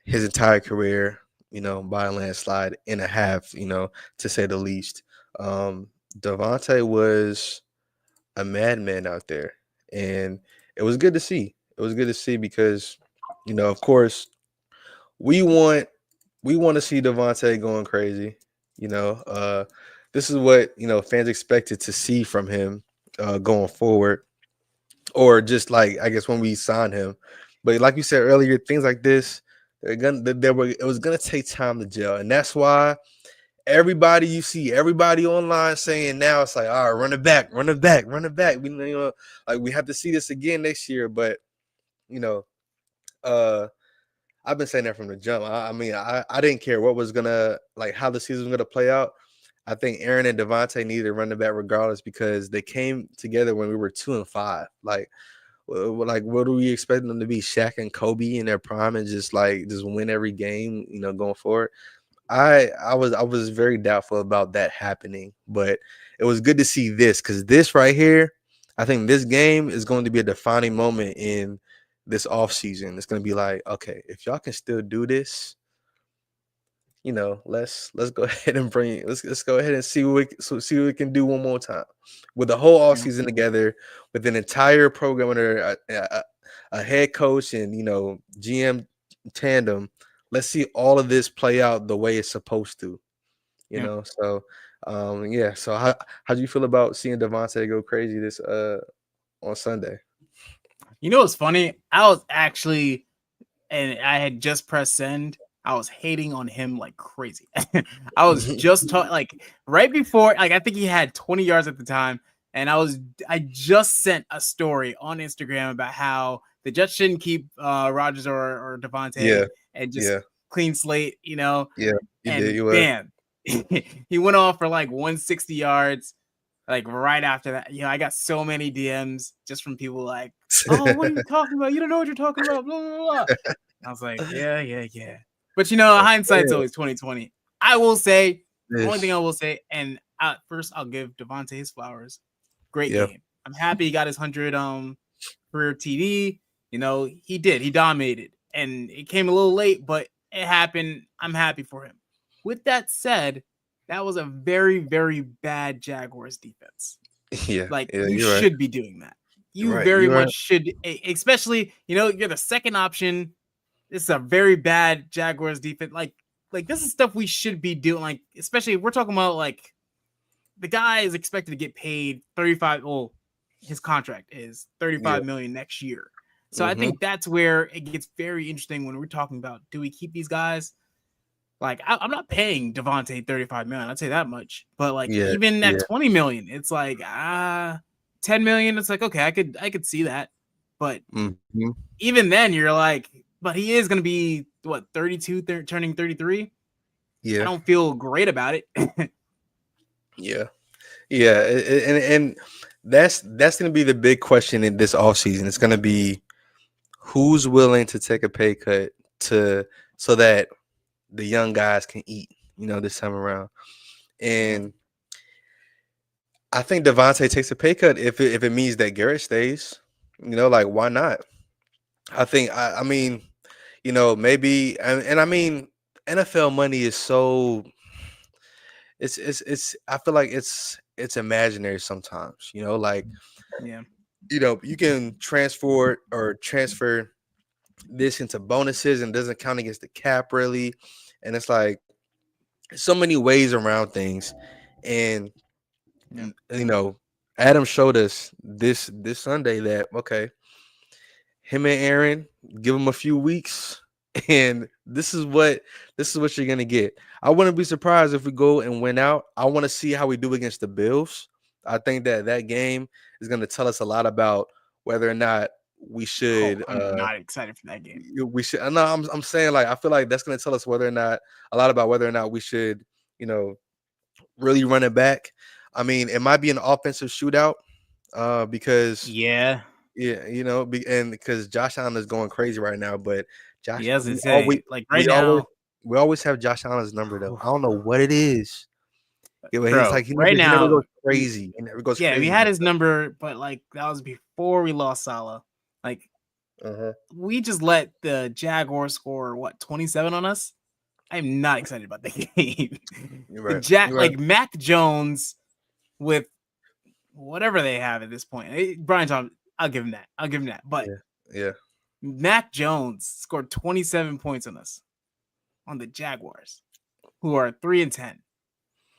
his entire career, by a landslide and a half, to say the least. Devontae was a madman out there, and it was good to see. It was good to see because, of course, we want to see Devontae going crazy. This is what fans expected to see from him going forward, or just like I guess when we signed him. But like you said earlier, things like this, it was gonna take time to gel, and that's why everybody online saying now it's like, all right, run it back. We like we have to see this again next year. But I've been saying that from the jump. I mean, I didn't care what was how the season was gonna play out. I think Aaron and Devontae needed to run it back regardless because they came together when we were 2-5. Like what are we expecting them to be? Shaq and Kobe in their prime and just win every game, going forward. I was very doubtful about that happening, but it was good to see this because this right here, I think this game is going to be a defining moment in this offseason. It's going to be like, okay, if y'all can still do this, let's go ahead and let's go ahead and see what we can do one more time with the whole offseason together, with an entire program under a head coach and GM tandem. Let's see all of this play out the way it's supposed to, So, So how do you feel about seeing Devontae go crazy this on Sunday? What's funny? I was actually, and I had just pressed send. I was hating on him like crazy. I was just right before, I think he had 20 yards at the time, and I just sent a story on Instagram about how the Jets shouldn't keep Rodgers or Devontae and just clean slate, Yeah, and bam, he went off for 160 yards. like right after that, I got so many DMs just from people like, "Oh, what are you talking about? You don't know what you're talking about." Blah blah blah. I was like, "Yeah, yeah, yeah." But hindsight's always 2020. I will say the only thing I will say, and first I'll give Devontae his flowers. Great game. I'm happy he got his 100 career TD. He dominated, and it came a little late, but it happened. I'm happy for him. With that said, that was a very, very bad Jaguars defense. Like, you should be doing that. You very much should, especially, you're the second option. This is a very bad Jaguars defense. Like this is stuff we should be doing. Like, especially if we're talking about, like, the guy is expected to get paid 35. Well, his contract is 35 million next year. So I think that's where it gets very interesting when we're talking about, do we keep these guys? Like, I'm not paying Devontae 35 million. I'd say that much. But like, even at 20 million, it's like 10 million. It's like, okay, I could see that. But even then, you're like, but he is going to be what, 32, turning 33. I don't feel great about it. And that's going to be the big question in this offseason. It's going to be who's willing to take a pay cut so that the young guys can eat, this time around. And I think Devontae takes a pay cut if it means that Garrett stays. Like, why not? I think I mean, maybe, and I mean, NFL money is so it's I feel like it's imaginary sometimes, like, you can transfer this into bonuses and doesn't count against the cap really. And it's like so many ways around things. And Adam showed us this Sunday that, okay, him and Aaron, give him a few weeks, and this is what you're gonna get. I wouldn't be surprised if we go and win out. I want to see how we do against the Bills. I think that game is going to tell us a lot about whether or not we should. I'm not excited for that game. We should. No, I'm saying, like, I feel like that's going to tell us whether or not we should, really run it back. I mean, it might be an offensive shootout because and because Josh Allen is going crazy right now. But Josh, we always have Josh Allen's number though. I don't know what it is. He never goes crazy. He never goes crazy. Yeah, we had his number, but like that was before we lost Salah. Like we just let the Jaguars score 27 on us. I'm not excited about the game. You're right. Like Mac Jones with whatever they have at this point. Brian Thompson, I'll give him that. But Mac Jones scored 27 points on us, on the Jaguars, who are 3-10.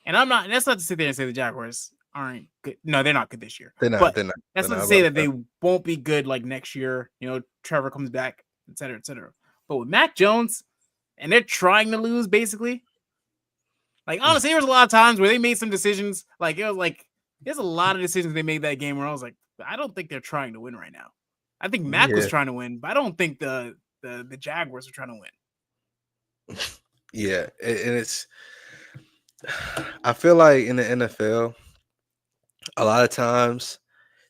And that's not to sit there and say the Jaguars aren't good. No, they're not good this year. They're not. That's not to say that they won't be good like next year. Trevor comes back, et cetera, et cetera. But with Mac Jones, and they're trying to lose, basically. Like, honestly, there was a lot of times where they made some decisions. Like, it was like, there's a lot of decisions they made that game where I was like, I don't think they're trying to win right now. I think Mac was trying to win, but I don't think the Jaguars are trying to win. Yeah, and it's. I feel like in the NFL, a lot of times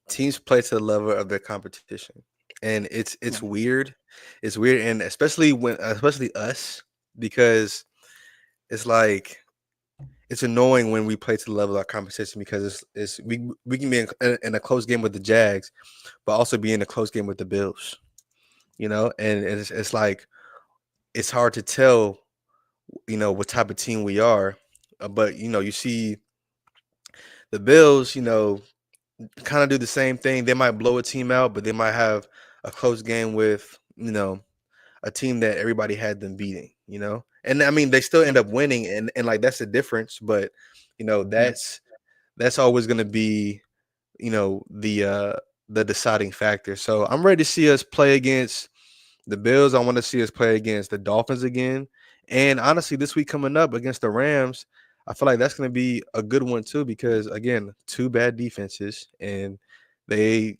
teams play to the level of their competition, and it's weird. It's weird, and especially us, because it's like it's annoying when we play to the level of our competition because we can be in a close game with the Jags, but also be in a close game with the Bills, and it's like it's hard to tell, what type of team we are. But you see the Bills, kind of do the same thing. They might blow a team out, but they might have a close game with, a team that everybody had them beating, And I mean, they still end up winning, and like that's the difference. But that's always going to be, the deciding factor. So I'm ready to see us play against the Bills. I want to see us play against the Dolphins again, and honestly, this week coming up against the Rams, I feel like that's going to be a good one too, because again, two bad defenses, and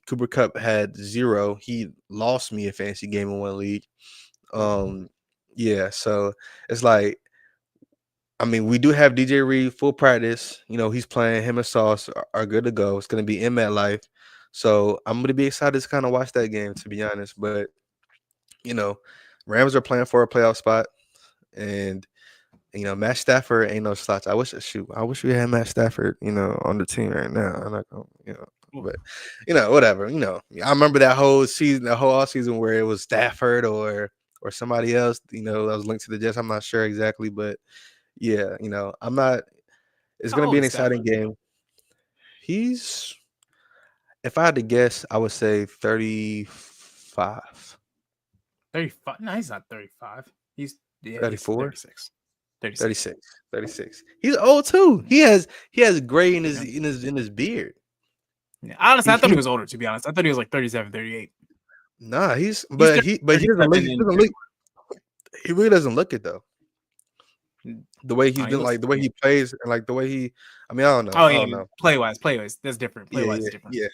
Cooper Kupp had 0. He lost me a fantasy game in one league. So it's like I mean, we do have DJ Reed full practice. He's playing. Him and Sauce are good to go. It's going to be in MetLife. So I'm going to be excited to kind of watch that game, to be honest. But, you know, Rams are playing for a playoff spot. And, Matt Stafford ain't no slouch. I wish we had Matt Stafford, on the team right now. I'm not gonna. But whatever. I remember that whole season, the whole off season where it was Stafford or somebody else. That was linked to the Jets. I'm not sure exactly, but yeah, I'm not. It's How gonna be old an is exciting Stafford? game. He's, if I had to guess, I would say 35, 35. No, he's not 35. He's 34, 36. 36. 36, 36. He's old too. He has gray in his beard. Yeah. Honestly, He, I thought he he was older, to be honest. I thought he was like 37, 38. nah, He's but he doesn't 37 look. in He really doesn't look it though. The way he's he been, looks. like the way he plays, and like the way he. I mean, I don't know. Oh I yeah, don't know. play wise. That's different. Play Yeah, wise is yeah, different. yeah.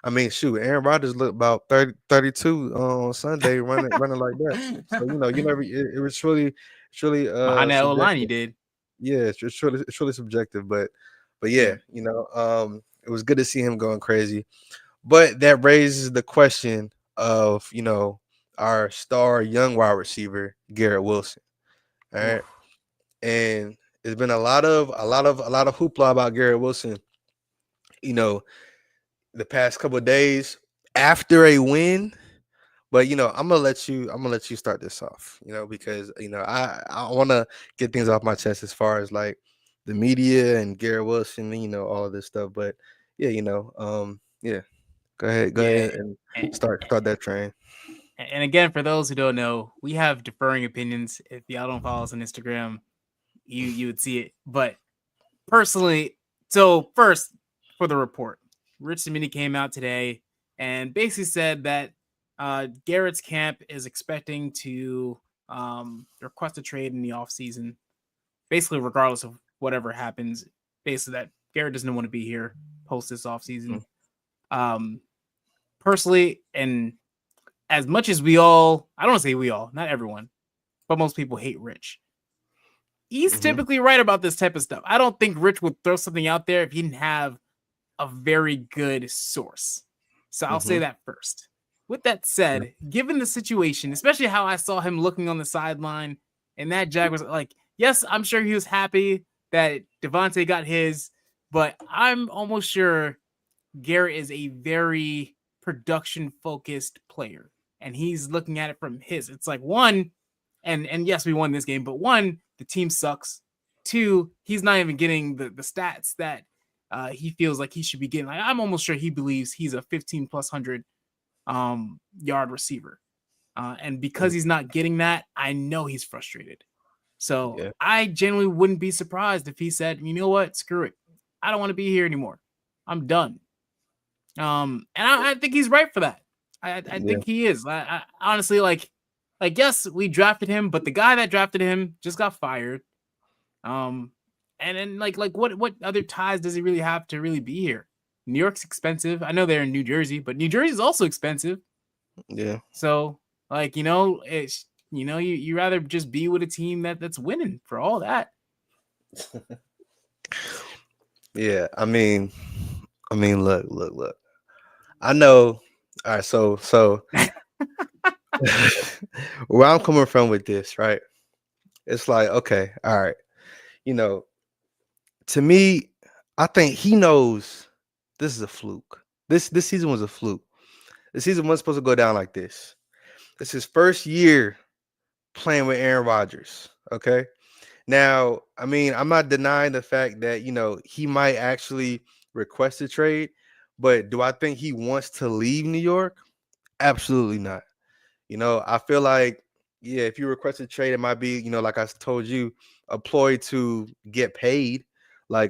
I mean, shoot, Aaron Rodgers looked about 30, 32 on Sunday running like that. So you never. It was really Behind that old line, he subjective. did. Yeah, it's really subjective, but Yeah. yeah, it was good to see him going crazy. But that raises the question of our star young wide receiver Garrett Wilson. All right, Oof. and there's been a lot of hoopla about Garrett Wilson. The past couple of days after a win. But I'm gonna let you start this off, because I want to get things off my chest as far as like the media and Garrett Wilson, all of this stuff. But yeah, yeah, go ahead Yeah. and And, start that train. and again, for those who don't know, we have differing opinions. If y'all don't follow us on Instagram, you would see it. But personally, so first for the report, Rich Cimini came out today and basically said that Garrett's camp is expecting to request a trade in the offseason, basically regardless of whatever happens. Basically, that Garrett doesn't want to be here post this offseason. Personally, and as much as I don't want to say we all, not everyone, but most people hate Rich. He's typically right about this type of stuff. I don't think Rich would throw something out there if he didn't have a very good source. So I'll say that first. With that said, given the situation, especially how I saw him looking on the sideline, and that Jag was like, yes, I'm sure he was happy that Devontae got his, but I'm almost sure Garrett is a very production-focused player, and he's looking at it from his. It's like one, and yes, we won this game, but one, the team sucks. Two, he's not even getting the stats that he feels like he should be getting. Like, I'm almost sure he believes he's a 15 plus 100 yard receiver. And because he's not getting that, I know he's frustrated. So Yeah. I genuinely wouldn't be surprised if he said, you know what, screw it. I don't want to be here anymore. I'm done. And I think he's right for that. I think he is. I honestly, like, yes, we drafted him, but the guy that drafted him just got fired. And then like what other ties does he really have to really be here? New York's expensive. I know they're in New Jersey, but New Jersey is also expensive. Yeah. So like, it's you rather just be with a team that's winning for all that. Yeah. I mean, look. I know. All right. So where I'm coming from with this, right? It's like, okay, all right. To me, I think he knows this is a fluke. This season was a fluke. The season wasn't supposed to go down like this. It's his first year playing with Aaron Rodgers. Okay. Now, I mean, I'm not denying the fact that, he might actually request a trade, but do I think he wants to leave New York? Absolutely not. I feel like, yeah, if you request a trade, it might be, like I told you, a ploy to get paid. Yeah,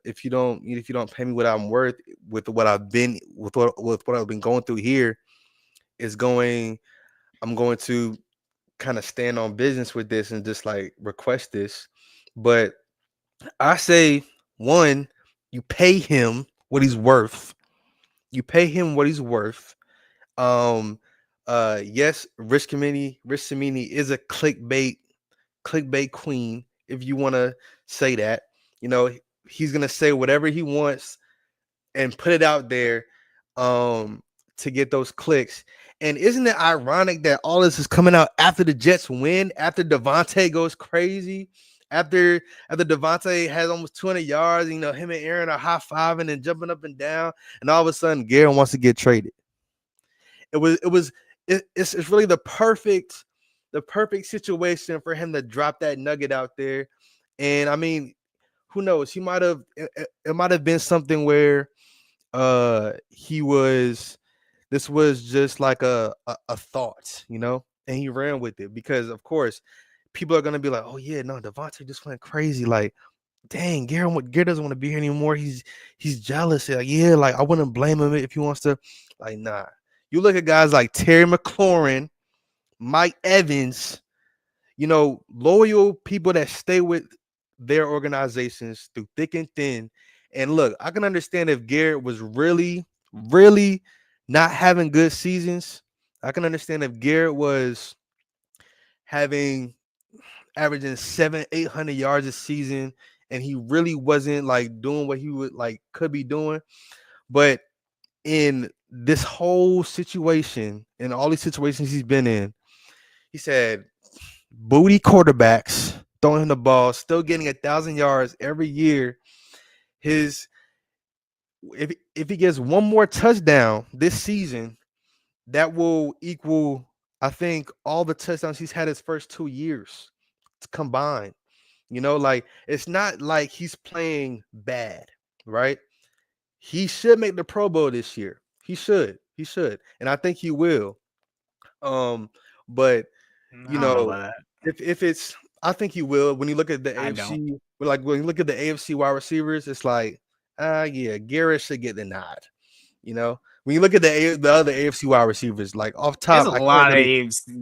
if you don't pay me what I'm worth with what I've been with what I've been going through here, I'm going to kind of stand on business with this and just like request this. But I say, one, you pay him what he's worth. You pay him what he's worth. Yes, Rich Cimini is a clickbait clickbait queen, if you want to say that. You know, he's gonna say whatever he wants and put it out there to get those clicks. And isn't it ironic that all this is coming out after the Jets win, after Devontae goes crazy, after Devontae has almost 200 yards, you know, him and Aaron are high-fiving and jumping up and down, and all of a sudden Garrett wants to get traded. It's really the perfect situation for him to drop that nugget out there. And I mean, who knows? It might have been something where this was just like a thought, you know, and he ran with it, because of course people are gonna be like, oh yeah, no, Devontae just went crazy. Like, dang, Garrett doesn't want to be here anymore. He's jealous. Like, yeah, like I wouldn't blame him if he wants to. Like, nah. You look at guys like Terry McLaurin, Mike Evans, you know, loyal people that stay with their organizations through thick and thin. And look, I can understand if Garrett was really, really not having good seasons. I can understand if Garrett was averaging 700-800 yards a season and he really wasn't like doing what he would like could be doing. But in this whole situation, in all these situations he's been in, he said booty quarterbacks throwing him the ball, still getting 1,000 yards every year. If he gets one more touchdown this season, that will equal, I think, all the touchdowns he's had his first 2 years combined. You know, like, it's not like he's playing bad, right? He should make the Pro Bowl this year. He should, and I think he will. But you know, if it's, I think he will. When you look at the AFC, when you look at the AFC wide receivers, it's like, yeah, Garrett should get the nod. You know, when you look at the other AFC wide receivers, like off top, there's a lot of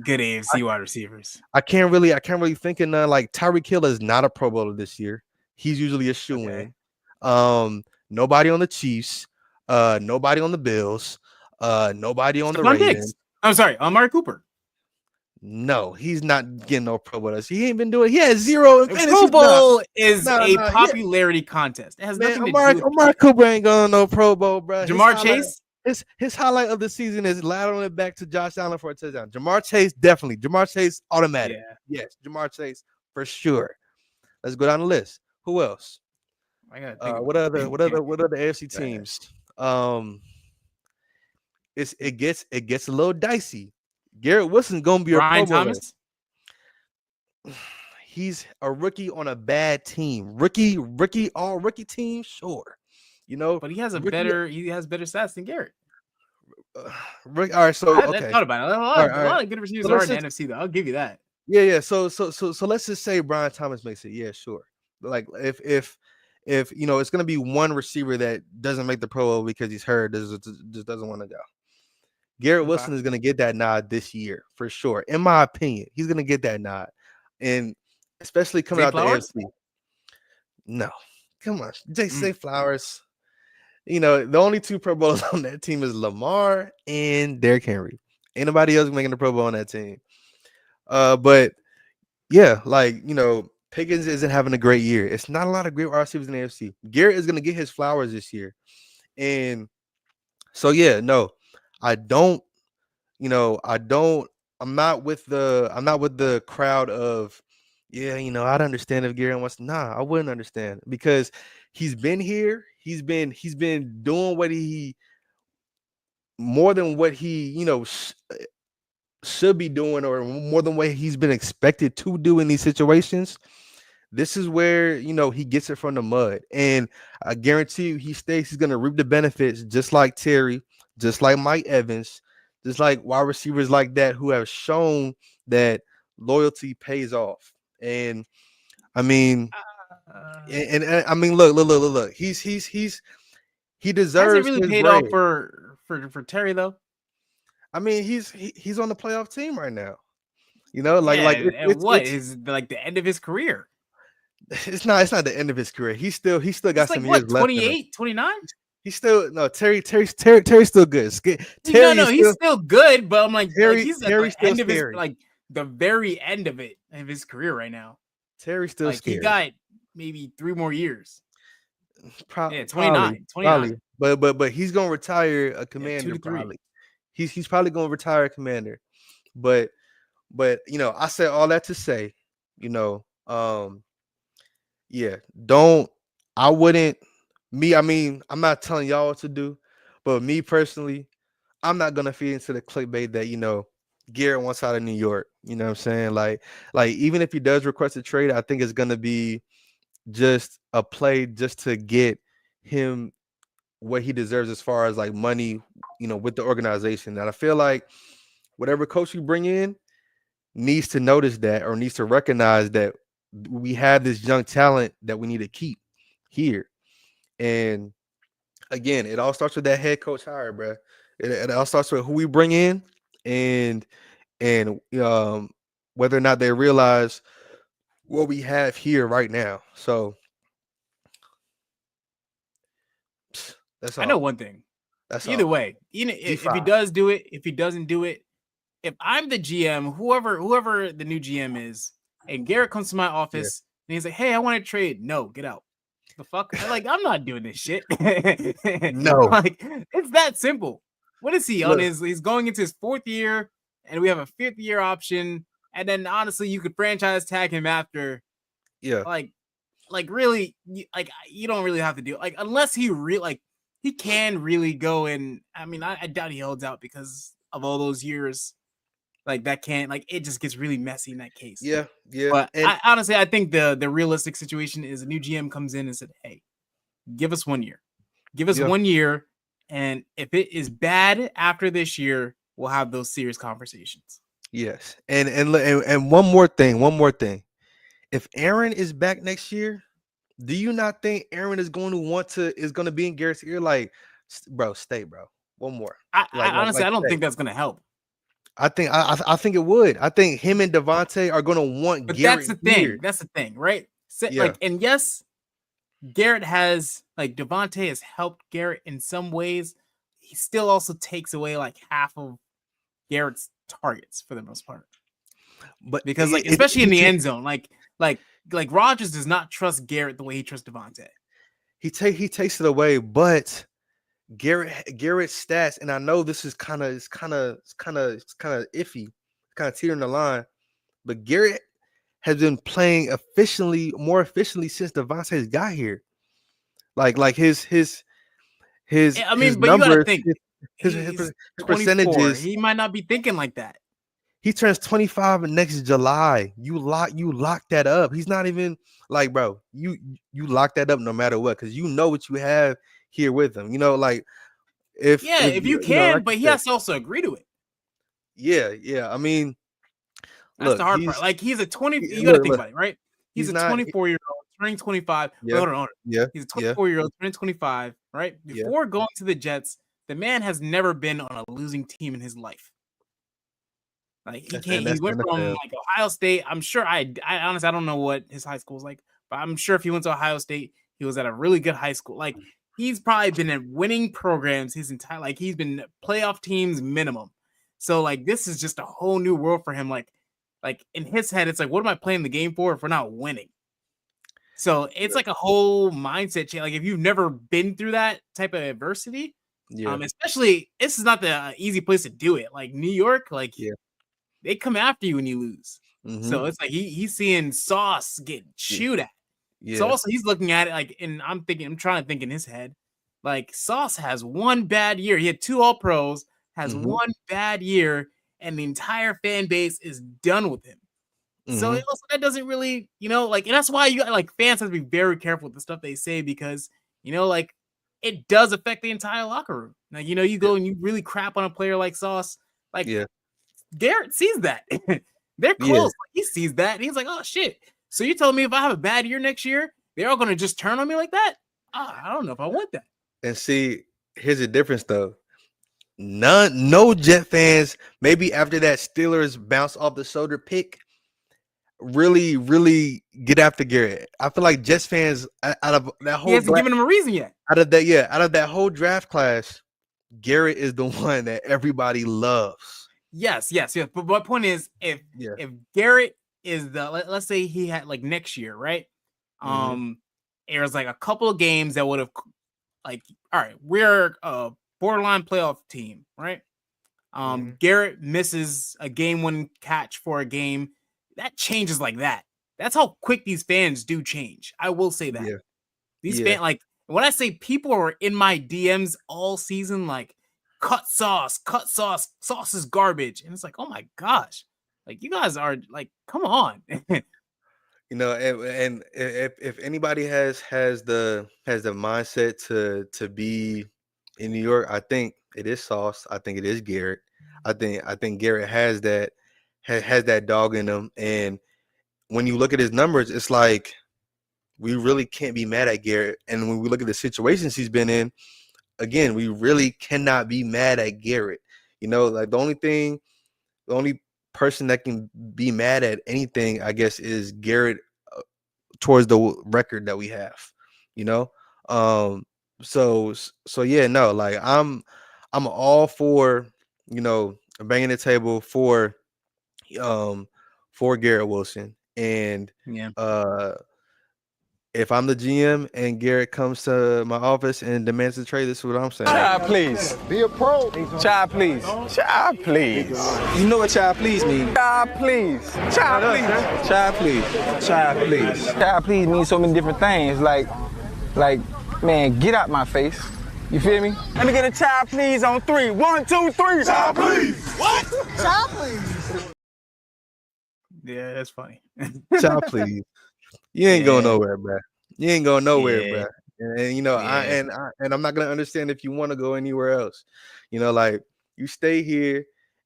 good AFC wide receivers. I can't really think of none. Like Tyreek Hill is not a Pro Bowler this year. He's usually a shoe-in. Nobody on the Chiefs, nobody on the Bills, nobody on the Ravens. I'm sorry, Amari Cooper. No, he's not getting no Pro Bowl. He ain't been doing. He has zero in fantasy. Pro Bowl is a popularity contest. It has nothing to do with Amari Cooper ain't going no Pro Bowl, bro. Jamar Chase. His highlight of the season is laterally it back to Josh Allen for a touchdown. Jamar Chase, definitely. Jamar Chase, automatic. Yeah. Yes, Jamar Chase for sure. Let's go down the list. Who else? I gotta what other AFC teams? It gets a little dicey. Garrett Wilson's gonna be a Pro Bowler. He's a rookie on a bad team. Rookie team, sure. You know, but he has better stats than Garrett. All right, so okay. I thought about it. A lot of good receivers are in the NFC, though. I'll give you that. Yeah. So let's just say Brian Thomas makes it. Yeah, sure. Like if you know, it's gonna be one receiver that doesn't make the Pro Bowl because he's hurt, just doesn't want to go. Garrett Wilson is gonna get that nod this year for sure. In my opinion, he's gonna get that nod, and especially coming out the AFC. No, come on, Zay Flowers. You know, the only 2 Pro Bowlers on that team is Lamar and Derrick Henry. Ain't nobody else making the Pro Bowl on that team. But yeah, like, you know, Pickens isn't having a great year. It's not a lot of great wide receivers in the AFC. Garrett is gonna get his flowers this year, and so yeah, no. I'm not with the crowd of, yeah, you know, I'd understand if Garrett wants. Nah, I wouldn't understand, because he's been here. He's been doing more than what he, you know, should be doing, or more than what he's been expected to do in these situations. This is where, you know, he gets it from the mud, and I guarantee you, he's going to reap the benefits, just like Terry, just like Mike Evans, just like wide receivers like that who have shown that loyalty pays off. And I mean, and I mean, look, he deserves. Has it really paid off for Terry though? I mean, he's on the playoff team right now. You know, like is like the end of his career? It's not the end of his career. He still got some years left. 28, 29? He's still Terry's still good. He's still good, but I'm like, he's at the end of his, like, the very end of his career right now. Terry's still Like, he scared. got maybe 3 more years. Probably, Yeah, 29. but he's gonna retire a 2 commander to 3. probably. He's probably gonna retire a commander, but I said all that to say, yeah, don't. I wouldn't. I mean, I'm not telling y'all what to do, but me personally, I'm not gonna feed into the clickbait that Garrett wants out of New York. You know what I'm saying? Like even if he does request a trade, I think it's gonna be just a play just to get him what he deserves as far as like money, with the organization. And I feel like whatever coach you bring in needs to notice that or needs to recognize that we have this young talent that we need to keep here. And again, it all starts with that head coach hire, bro. It all starts with who we bring in and whether or not they realize what we have here right now. So that's all. I know one thing. That's Either all. way, even if he does do it, if he doesn't do it, if I'm the GM, whoever the new GM is, and Garrett comes to my office and he's like, "Hey, I want to trade." No, get out. The fuck? I'm not doing this shit. No. Like, it's that simple. What is he on Look. he's going into his 4th year, and we have a 5th year option, and then honestly, you could franchise tag him after. Yeah. Like really, you don't really have to do it. Like, unless he he can really go and I mean, I doubt he holds out because of all those years. Like, that can't, like, it just gets really messy in that case. Yeah. But And I honestly, I think the realistic situation is a new GM comes in and said, "Hey, give us 1 year. Give us 1 year. And if it is bad after this year, we'll have those serious conversations." yes. And one more thing. If Aaron is back next year, do you not think Aaron is going to be in Garrett's ear? Like, bro, stay, bro. One more. I honestly, I don't think that's gonna help. I think it would. I think him and Devontae are gonna want But Garrett. that's the thing. Here. That's the thing, right? So, Yeah. and yes, Garrett has Devontae has helped Garrett in some ways. He still also takes away like half of Garrett's targets for the most part. But because especially in the end zone, like Rodgers does not trust Garrett the way he trusts Devontae. He takes it away, but Garrett's stats, and I know this is kind of iffy, kind of teetering the line, but Garrett has been playing more efficiently since Devontae's got here. Like his I mean, his but numbers, you gotta think his percentages. He might not be thinking like that. He turns 25 next July. You lock that up. He's not even like, bro, you lock that up no matter what, because you know what you have here with him. If you can, but he has to also agree to it. Yeah. I mean, that's the hard part. Like, he's a 20. You got to think about it, right? He's a 24-year-old turning 25. Yeah. Hold on. Yeah. He's a 24-year-old turning 25, right? Before going to the Jets, the man has never been on a losing team in his life. Like, he can't. He went from Ohio State. I'm sure. I honestly, I don't know what his high school was like, but I'm sure if he went to Ohio State, he was at a really good high school. Like, he's probably been at winning programs his entire. Like, he's been playoff teams minimum. So this is just a whole new world for him. Like in his head, it's like, what am I playing the game for if we're not winning? So it's like a whole mindset change. Like, if you've never been through that type of adversity, especially this is not the easy place to do it. Like New York, they come after you when you lose. Mm-hmm. So it's like he's seeing Sauce get chewed at. Yeah. So also he's looking at it and I'm trying to think in his head, like, Sauce has one bad year. He had 2 All-Pros, has one bad year, and the entire fan base is done with him. Mm-hmm. So also that doesn't really, and that's why you got fans have to be very careful with the stuff they say, because it does affect the entire locker room. Like, you go and you really crap on a player like Sauce, Garrett sees that. They're close. He sees that. And he's like, oh shit. So you're telling me if I have a bad year next year, they're all going to just turn on me like that? I don't know if I want that. And see, here's the difference though. No Jet fans, maybe after that Steelers bounce off the shoulder pick, really get after Garrett. I feel like Jets fans out of that whole, he hasn't given him a reason yet. Out of that whole draft class, Garrett is the one that everybody loves. Yes. But my point is, if Garrett is let's say he had like next year, right? There was like a couple of games that would have like, all right, we're a borderline playoff team, right? Garrett misses a game-winning catch for a game that changes like that. That's how quick these fans do change. I will say that. Yeah. These fans, like when I say people are in my DMs all season, like cut sauce, sauce is garbage, and it's like, oh my gosh, like you guys are like, come on. You know, and if anybody has the mindset to be in New York, I think it is Sauce. I think it is Garrett. I think Garrett has that has that dog in him. And when you look at his numbers, it's like we really can't be mad at Garrett. And when we look at the situations he's been in, again, we really cannot be mad at Garrett. You know, like the only person that can be mad at anything, I guess, is Garrett towards the record that we have, you know. So yeah, no, like I'm all for, you know, banging the table for Garrett Wilson. And if I'm the GM and Garrett comes to my office and demands to trade, this is what I'm saying. Child, please. Be a pro. Child, please. Child, please. You know what child please mean? Child, please. Child, please. Child please. Child please. Child, please means so many different things. Like, man, get out my face. You feel me? Let me get a child, please, on 3. 1, 2, 3. Child please. What? Child please. Yeah, that's funny. Child, please. You ain't going nowhere, bro. You ain't going nowhere, bro. And you know, I'm not gonna understand if you want to go anywhere else. You know, like you stay here,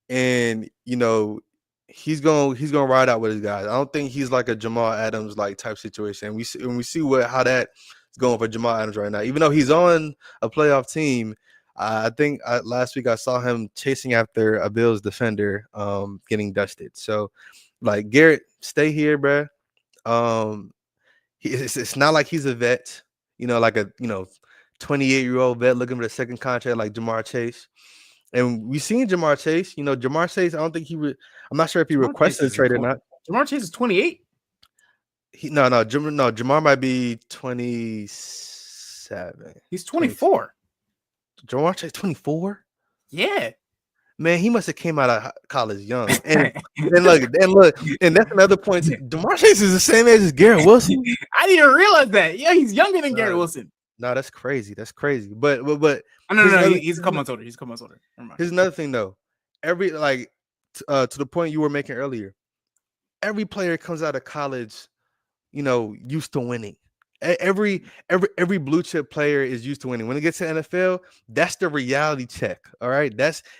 and you know he's gonna ride out with his guys. I don't think he's like a Jamal Adams like type situation. And we see how that is going for Jamal Adams right now. Even though he's on a playoff team, I think last week I saw him chasing after a Bills defender, getting dusted. So, like Garrett, stay here, bro. It's not like he's a vet, you know, like a 28-year-old vet looking for a second contract like Jamar Chase. And we've seen Jamar Chase. You know, Jamar Chase, I don't think I'm not sure if he requested a trade or not. Jamar Chase is 28. Jamar might be 27. He's 24. Jamar Chase 24? Yeah. Man, he must have came out of college young. And look, and that's another point. Jamar Chase is the same age as Garrett Wilson. I didn't even realize that. Yeah, he's younger than Garrett Wilson. No, that's crazy. That's crazy. But he's a couple months older. He's a couple months older. Here's another thing though. To the point you were making earlier, every player comes out of college, you know, used to winning. Every blue chip player is used to winning. When it gets to NFL, that's the reality check. All right,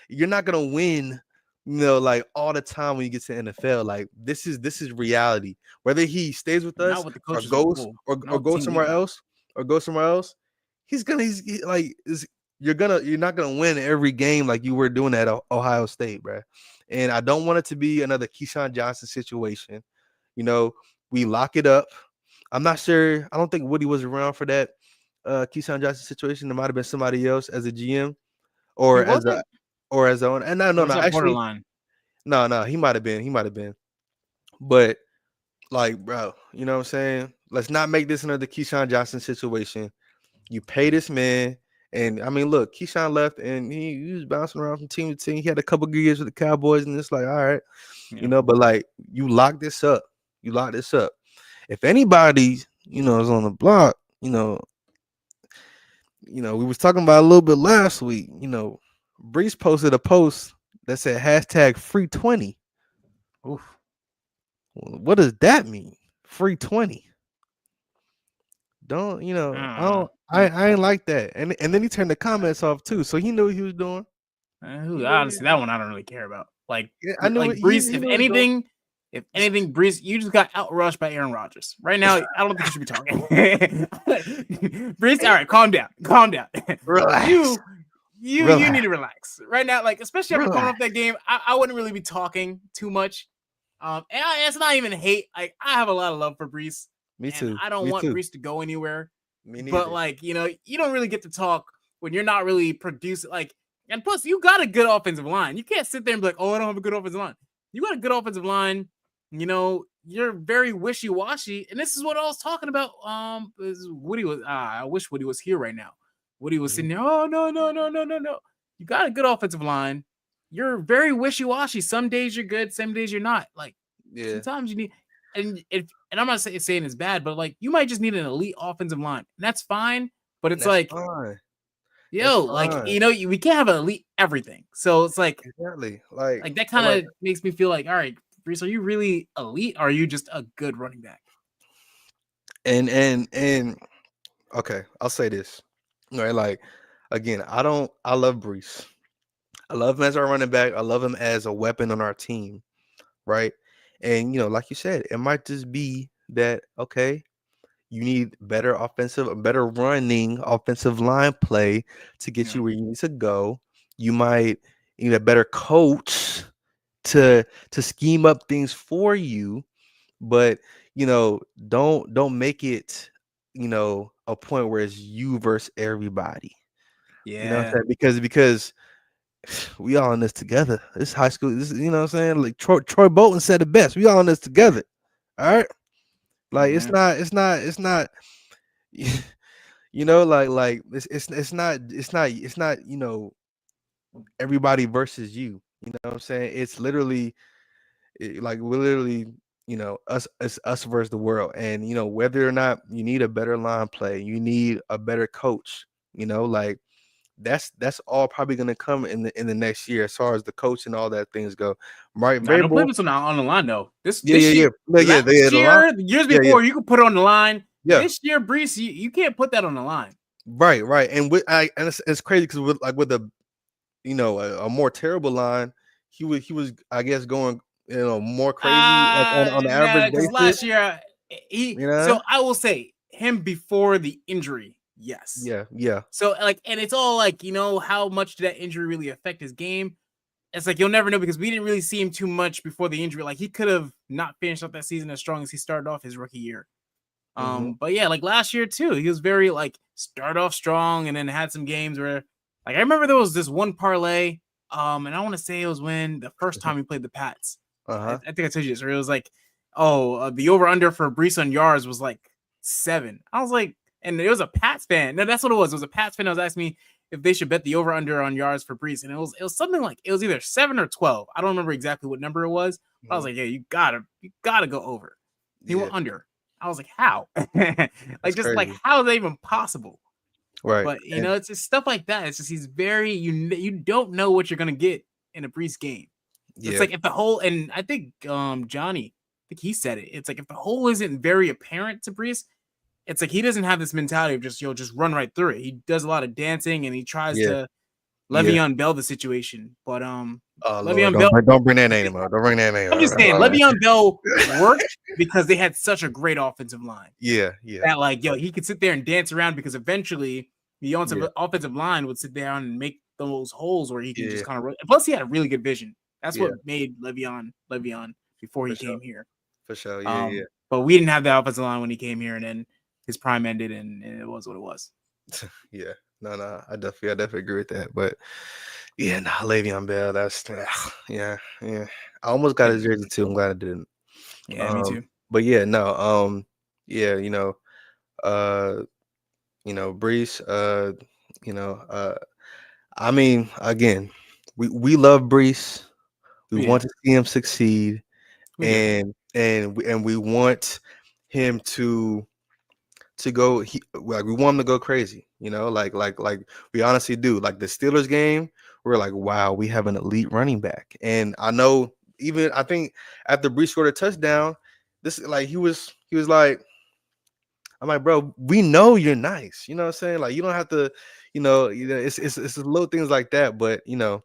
you're not gonna win, you know, like all the time when you get to NFL. Like this is reality. Whether he stays with us or goes somewhere else, you're not gonna win every game like you were doing at Ohio State, bro. And I don't want it to be another Keyshawn Johnson situation. You know, we lock it up. I'm not sure. I don't think Woody was around for that Keyshawn Johnson situation. There might have been somebody else as a GM or as a owner. And no, actually, no, he might have been. But like, bro, you know what I'm saying? Let's not make this another Keyshawn Johnson situation. You pay this man, and I mean, look, Keyshawn left, and he was bouncing around from team to team. He had a couple good years with the Cowboys, and it's like, all right, you know. But like, you lock this up. If anybody, you know, is on the block, you know, we was talking about a little bit last week. You know, Brees posted a post that said hashtag free 20. Oof. What does that mean? Free 20. Don't, you know, I ain't like that. And then he turned the comments off too. So he knew what he was doing. Honestly, that one I don't really care about. Like, I knew like Brees, if anything, Brees, you just got outrushed by Aaron Rodgers. Right now, I don't think you should be talking. Brees, all right, calm down. Relax. You need to relax. Right now, like, especially after coming off that game, I wouldn't really be talking too much. And it's not even hate. Like, I have a lot of love for Brees. Me too. I don't want Brees to go anywhere. Me neither. But, like, you know, you don't really get to talk when you're not really producing. Like, And plus, you got a good offensive line. You can't sit there and be like, "Oh, I don't have a good offensive line." You got a good offensive line. You know, you're very wishy-washy, and this is what I was talking about. Woody was. I wish Woody was here right now. Woody was sitting there. Oh no. You got a good offensive line. You're very wishy-washy. Some days you're good, some days you're not. Like sometimes you need, and I'm not saying it's bad, but like you might just need an elite offensive line. And that's fine. But it's like, fine. we can't have an elite everything. So it's like exactly like that kind of makes me feel like, all right, Brees, are you really elite? Or are you just a good running back? And okay, I'll say this. Right, like again, I love Brees. I love him as our running back. I love him as a weapon on our team, right? And like you said, it might just be that okay, you need better running offensive line play to get you where you need to go. You might need a better coach to scheme up things for you, but don't make it a point where it's you versus everybody. Yeah. You know what I'm saying? Because we all in this together. This high school, this what I'm saying? Like Troy Bolton said it best. We all in this together. All right. Like it's not like it's not everybody versus you. You know what I'm saying? It's literally we're literally it's us versus the world. And whether or not you need a better line play, you need a better coach, like that's all probably going to come in the next year as far as the coach and all that things go. Right. Don't put this on the line though. This year, the years before you could put it on the line. Yeah. This year, Brees, you can't put that on the line. Right. And it's crazy because with a a more terrible line, he was I guess going more crazy on the average basis. Last year so I will say him before the injury. Yes. Yeah. So and it's all how much did that injury really affect his game? It's like you'll never know because we didn't really see him too much before the injury. Like he could have not finished up that season as strong as he started off his rookie year. But yeah, like last year too, he was very start off strong and then had some games where I remember there was this one parlay, and I want to say it was when the first time we played the Pats. I think I told you this, where it was the over under for Brees on yards was 7. I was like, and it was a Pats fan. No, that's what it was. It was a Pats fan that was asking me if they should bet the over under on yards for Brees, and it was something it was either 7 or 12. I don't remember exactly what number it was. But I was like, yeah, you gotta go over. He went under. I was like, how? How is that even possible? Right. But it's just stuff like that. It's just he's very you don't know what you're gonna get in a Brees game. It's if the hole, and I think Johnny, I think he said it. It's if the hole isn't very apparent to Brees, it's he doesn't have this mentality of just run right through it. He does a lot of dancing and he tries to Le'Veon Bell the situation. But Le'Veon Bell, don't bring that name up. Don't bring that name up. I'm just saying Le'Veon Bell worked because they had such a great offensive line. Yeah. That he could sit there and dance around because eventually the offensive line would sit down and make those holes where he could just kind of run. Plus, he had a really good vision. That's what made Le'Veon before he came here. For sure. Yeah. But we didn't have the offensive line when he came here, and then his prime ended, and it was what it was. Yeah. No. I definitely agree with that. But yeah, Le'Veon Bell. That's yeah. I almost got his jersey too. I'm glad I didn't. Yeah, me too. But yeah, no. Yeah, Brees. I mean, again, we love Brees. We want to see him succeed, and we want him to go. We want him to go crazy. Like we honestly do. Like the Steelers game, we're like, wow, we have an elite running back. And I know, I think after Brees scored a touchdown, this he was like, I'm like, bro, we know you're nice. You know what I'm saying? Like you don't have to, it's little things like that. But the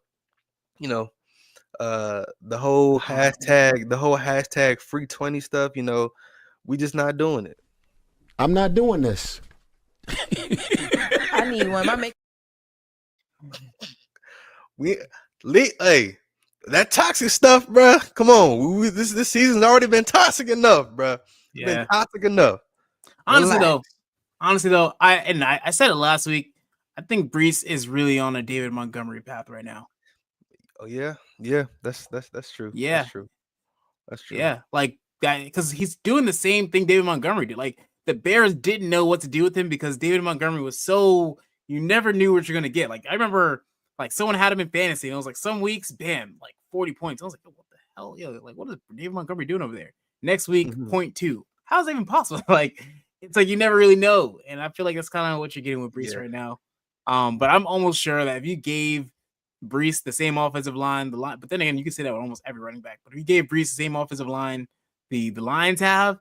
whole hashtag free 20 stuff, we just not doing it. I'm not doing this. I need one. Hey, that toxic stuff, bro. Come on, this season's already been toxic enough, bro. Been toxic enough. Honestly though, I said it last week. I think Brees is really on a David Montgomery path right now. Oh yeah, that's true. That's Yeah, true. That's true. yeah, like that because he's doing the same thing David Montgomery did. Like the Bears didn't know what to do with him because David Montgomery was so you never knew what you're gonna get. Like I remember, like someone had him in fantasy, and it was like some weeks, bam, like 40 points. I was like, what the hell? Yo, like what is David Montgomery doing over there? Next week, Mhm. 0.2. How is that even possible? Like it's like you never really know, and I feel like that's kind of what you're getting with Brees Yeah. right now. But I'm almost sure that if you gave Brees the same offensive line, but then again, you can say that with almost every running back. But if you gave Brees the same offensive line the Lions have,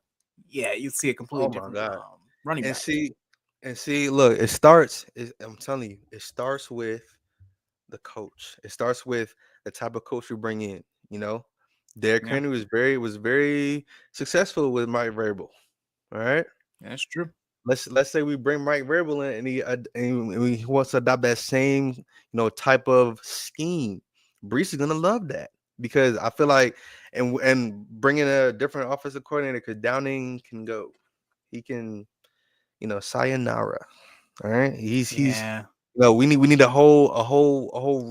yeah, you'd see a completely Oh my different God. running And back. see, look, it starts. I'm telling you, it starts with the coach. It starts with the type of coach you bring in. You know, Derrick Yeah, Henry was very successful with Mike Vrabel. All right. that's true. Let's say we bring Mike Vrabel in and he wants to adopt that same type of scheme. Brees is gonna love that because I feel like and bringing a different offensive coordinator because Downing can go. He can sayonara. All right. He's Yeah, we need a whole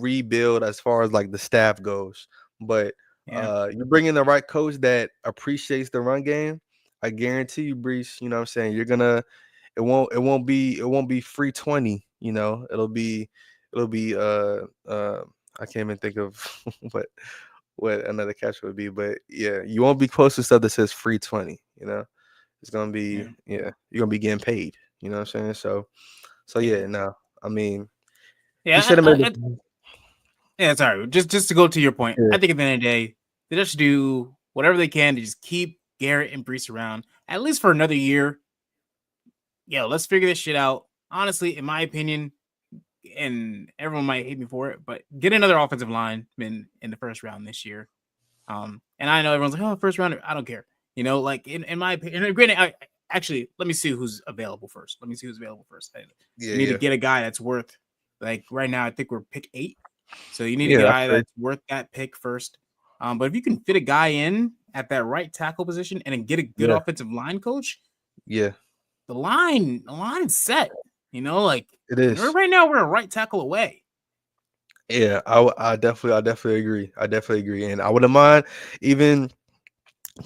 rebuild as far as like the staff goes. But yeah. you bring in the right coach that appreciates the run game. I guarantee you, Brees, you know what I'm saying? It won't be free 20, it'll be I can't even think of what another catch would be, but yeah, you won't be close to stuff that says free 20, It's gonna Yeah. be you're gonna be getting paid, you know what I'm saying? So Yeah. yeah, no, I mean he Yeah, should have made it. yeah, sorry. Just to go to your point, Yeah, I think at the end of the day, they just do whatever they can to just keep Garrett and Brees around at least for another year. Yo, let's figure this shit out. Honestly, in my opinion, and everyone might hate me for it, but get another offensive lineman in the first round this year. And I know everyone's like, "Oh, first rounder." I don't care. Like in my opinion, and granted, actually let me see who's available first. Let me see who's available first. yeah, You need to yeah, get a guy that's worth like right now. I think we're pick 8, so you need to yeah. get a That's guy great. that's worth that pick first. But if you can fit a guy in at that right tackle position and then get a good Yeah, offensive line coach, yeah, the line is set. Like it is. right now we're a right tackle away. Yeah, I definitely agree. I definitely agree, and I wouldn't mind even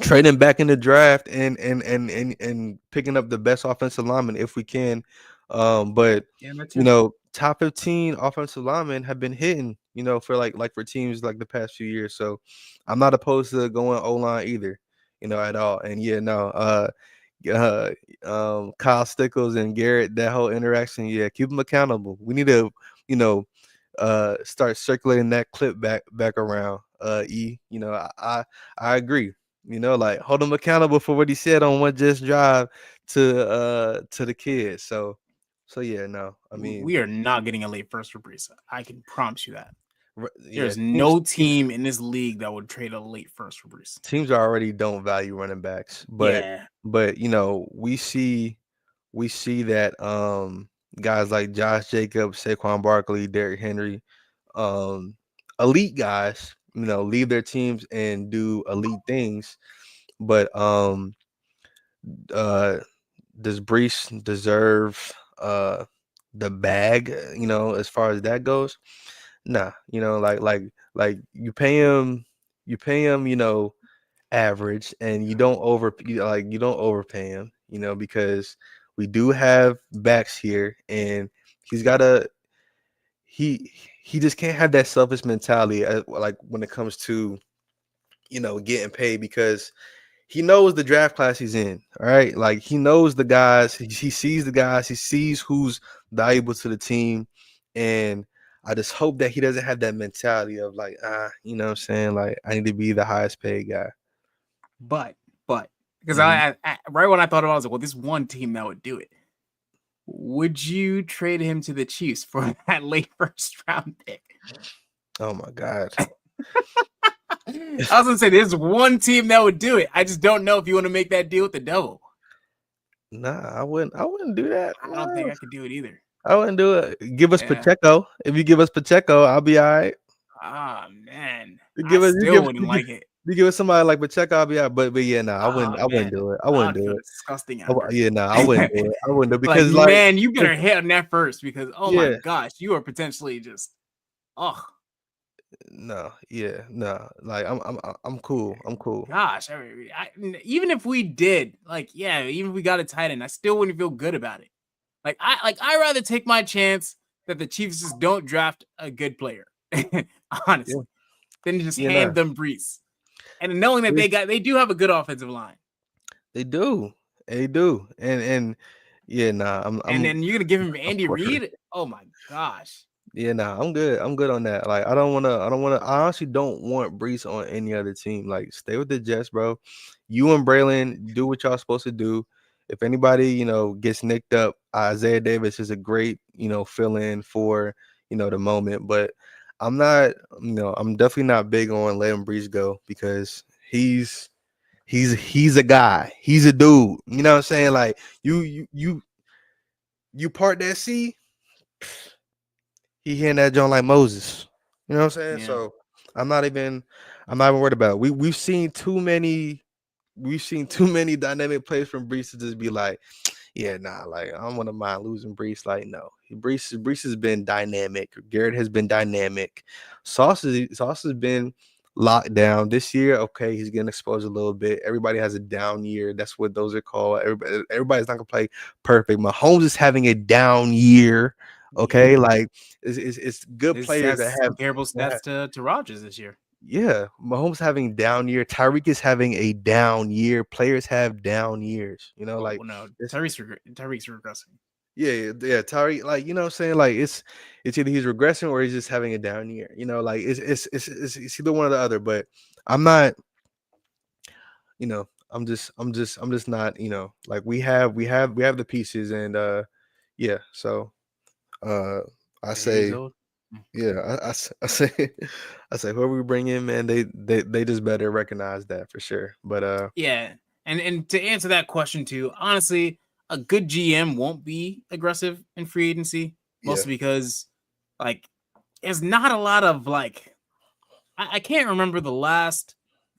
trading back in the draft and picking up the best offensive lineman if we can. But Yeah, that too. top 15 offensive linemen have been hitting, for like for teams like the past few years. So I'm not opposed to going O-line either, at all. And yeah, no, uh Kyle Stickles and Garrett, that whole interaction, yeah, keep them accountable. We need to, you know, start circulating that clip back around. I agree. Like hold him accountable for what he said on One Just Drive to the kids. So yeah, no, I mean, We are not getting a late first for Brees. I can promise you that. yeah, There's no team in this league that would trade a late first for Brees. teams already don't value running backs, but Yeah. we see that guys like Josh Jacobs, Saquon Barkley, Derrick Henry, um elite guys, leave their teams and do elite things. But uh does Brees deserve the bag, as far as that goes? Nah, like you pay him, average, and you don't overpay him, because we do have backs here, and he's gotta he just can't have that selfish mentality like when it comes to getting paid, because he knows the draft class he's in. All right, like he knows the guys, he sees the guys, he sees who's valuable to the team, and I just hope that he doesn't have that mentality of like, what I'm saying, like I need to be the highest paid guy. But because Mhm. I right when I thought about it, I was like, well, this one team that would do it. Would you trade him to the Chiefs for that late first round pick? Oh my God. I was gonna say there's one team that would do it. I just don't know if you want to make that deal with the devil. Nah, I wouldn't do that. I don't think No, I could do it either. I wouldn't do it. Give us Yeah. Pacheco. If you give us Pacheco, I'll be all right. Ah man, You I give us, you still give, wouldn't you give, like it. You give it somebody like Pacheco, I'll be out. But yeah, nah, I Oh wouldn't. I wouldn't man, do it. I I wouldn't would do feel it. disgusting after. Yeah, nah, I wouldn't do it. I wouldn't do it Like, because like man, you better hit on that first because oh my yeah, gosh, you are potentially just oh no, yeah, no. Like I'm cool. I'm cool. gosh. Even if we did, like, yeah, even if we got a tight end, I still wouldn't feel good about it. I rather take my chance that the Chiefs just don't draft a good player, Yeah, honestly, than to just yeah, nah. hand them Brees. And knowing that they do have a good offensive line. They do. They do. And yeah, nah, And I'm then you're gonna give him of Andy course. Reid? Oh my gosh. Yeah, nah, I'm good. I'm good on that. Like, I honestly don't want Brees on any other team. Like, stay with the Jets, bro. You and Braylon do what y'all supposed to do. If anybody, gets nicked up, Isaiah Davis is a great, fill in for, the moment. But I'm not, I'm definitely not big on letting Brees go because he's a guy. He's a dude. You know what I'm saying? Like, you part that sea, he hitting that joint like Moses. You know what I'm saying? Yeah. So I'm not even worried about it. We've seen too many dynamic plays from Brees to just be like, yeah, nah, like I don't want to mind losing Brees. Like, no, Brees has been dynamic. Garrett has been dynamic. Sauce has been locked down this year. Okay, he's getting exposed a little bit. Everybody has a down year. That's what those are called. Everybody's not gonna play perfect. Mahomes is having a down year. Okay, Yeah. like it's good This players has that have comparable stats to Rodgers this year. yeah, Mahomes having down year. Tyreek is having a down year. Players have down years. Well, Like no, this. Tyreek's regressing. Yeah. Tyreek, like you know what I'm saying? Like it's either he's regressing or he's just having a down year. Like it's either one or the other. But I'm not, I'm just not, like we have the pieces and yeah. So uh I There he's say old. yeah, I say I say whoever we bring in, man, they just better recognize that for sure. But Yeah, and to answer that question too, honestly, a good GM won't be aggressive in free agency, yeah, mostly because like there's not a lot of like I can't remember the last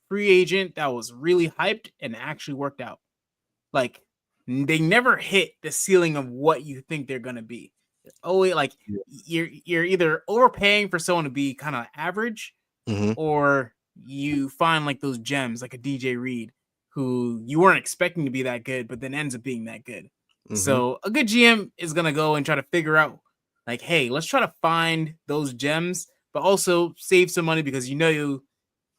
free agent that was really hyped and actually worked out. Like they never hit the ceiling of what you think they're gonna be. Oh, like yeah. you're either overpaying for someone to be kind of average, Hmm. or you find like those gems like a DJ Reed who you weren't expecting to be that good, but then ends up being that good. Hmm. So a good GM is gonna go and try to figure out like, hey, let's try to find those gems, but also save some money because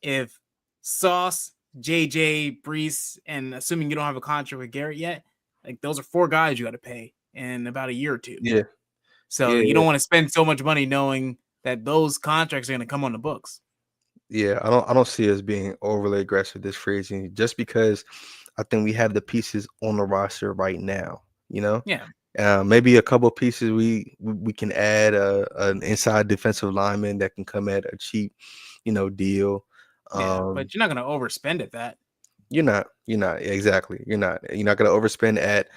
if Sauce, JJ, Brees, and assuming you don't have a contract with Garrett yet, like those are four guys you got to pay in about a year or two. Yeah, So you yeah. don't want to spend so much money knowing that those contracts are going to come on the books. Yeah, I don't see us being overly aggressive this free agency just because I think we have the pieces on the roster right now. Yeah. Maybe a couple pieces we can add an inside defensive lineman that can come at a cheap, deal. Yeah, Um, but you're not going to overspend at that. you're not exactly. You're not gonna overspend at,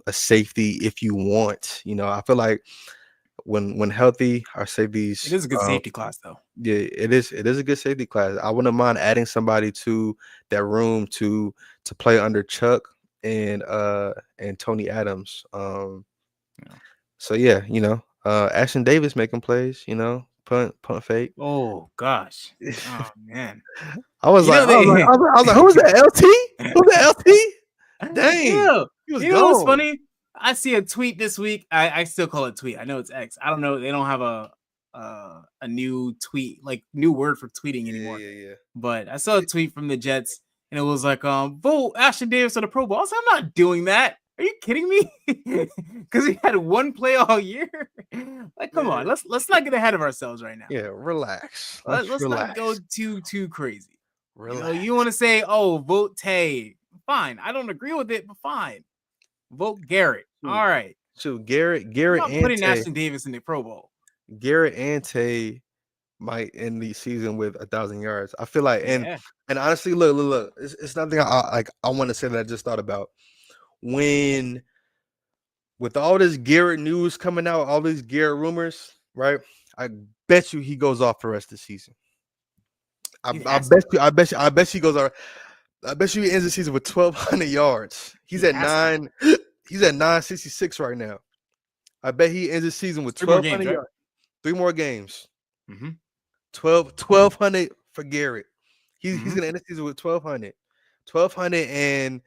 a safety if you want. I feel like when healthy, our It safeties. is a good safety class, though. Yeah, it is a good safety class. I wouldn't mind adding somebody to that room to play under Chuck and Tony Adams. Yeah. So yeah, Ashton Davis making plays, punt fake. Oh gosh. Oh man. I was You like, know I was like, they. I was like, I was like, who was that? LT? Who's that? LT? you Dang, know, he was you know what's gone. funny? I see a tweet this week. I still call it tweet. I know it's X. I don't know. They don't have a new tweet, like new word for tweeting Yeah, anymore. yeah, yeah. But I saw a tweet from the Jets, and it was like, vote Ashton Davis to the Pro Bowl. I was like, I'm not doing that. Are you kidding me? Because he had one play all year. Like, come on, Man, let's not get ahead of ourselves right now. yeah, relax. Let's not go Relax. too crazy. Relax. You want to say, oh, vote Tay. Fine. I don't agree with it, but fine. Vote Garrett. Shoot, All right. shoot, Garrett, I'm Garrett not and putting Tay. Ashton Davis in the Pro Bowl. Garrett and Tay might end the season with 1,000 yards. I feel like, and Yeah. and honestly, look, it's nothing I want to say that I just thought about. When with all this Garrett news coming out, all these Garrett rumors, right? I bet you he goes off the rest of the season. I bet you goes. I bet you he ends the season with 1,200 yards. He's at nine. He's at 966 right now. I bet he ends the season with 1,200 yards. 3 more games. Mm-hmm. 1,200 for Garrett. He's gonna end the season with 1,200. 1,200 and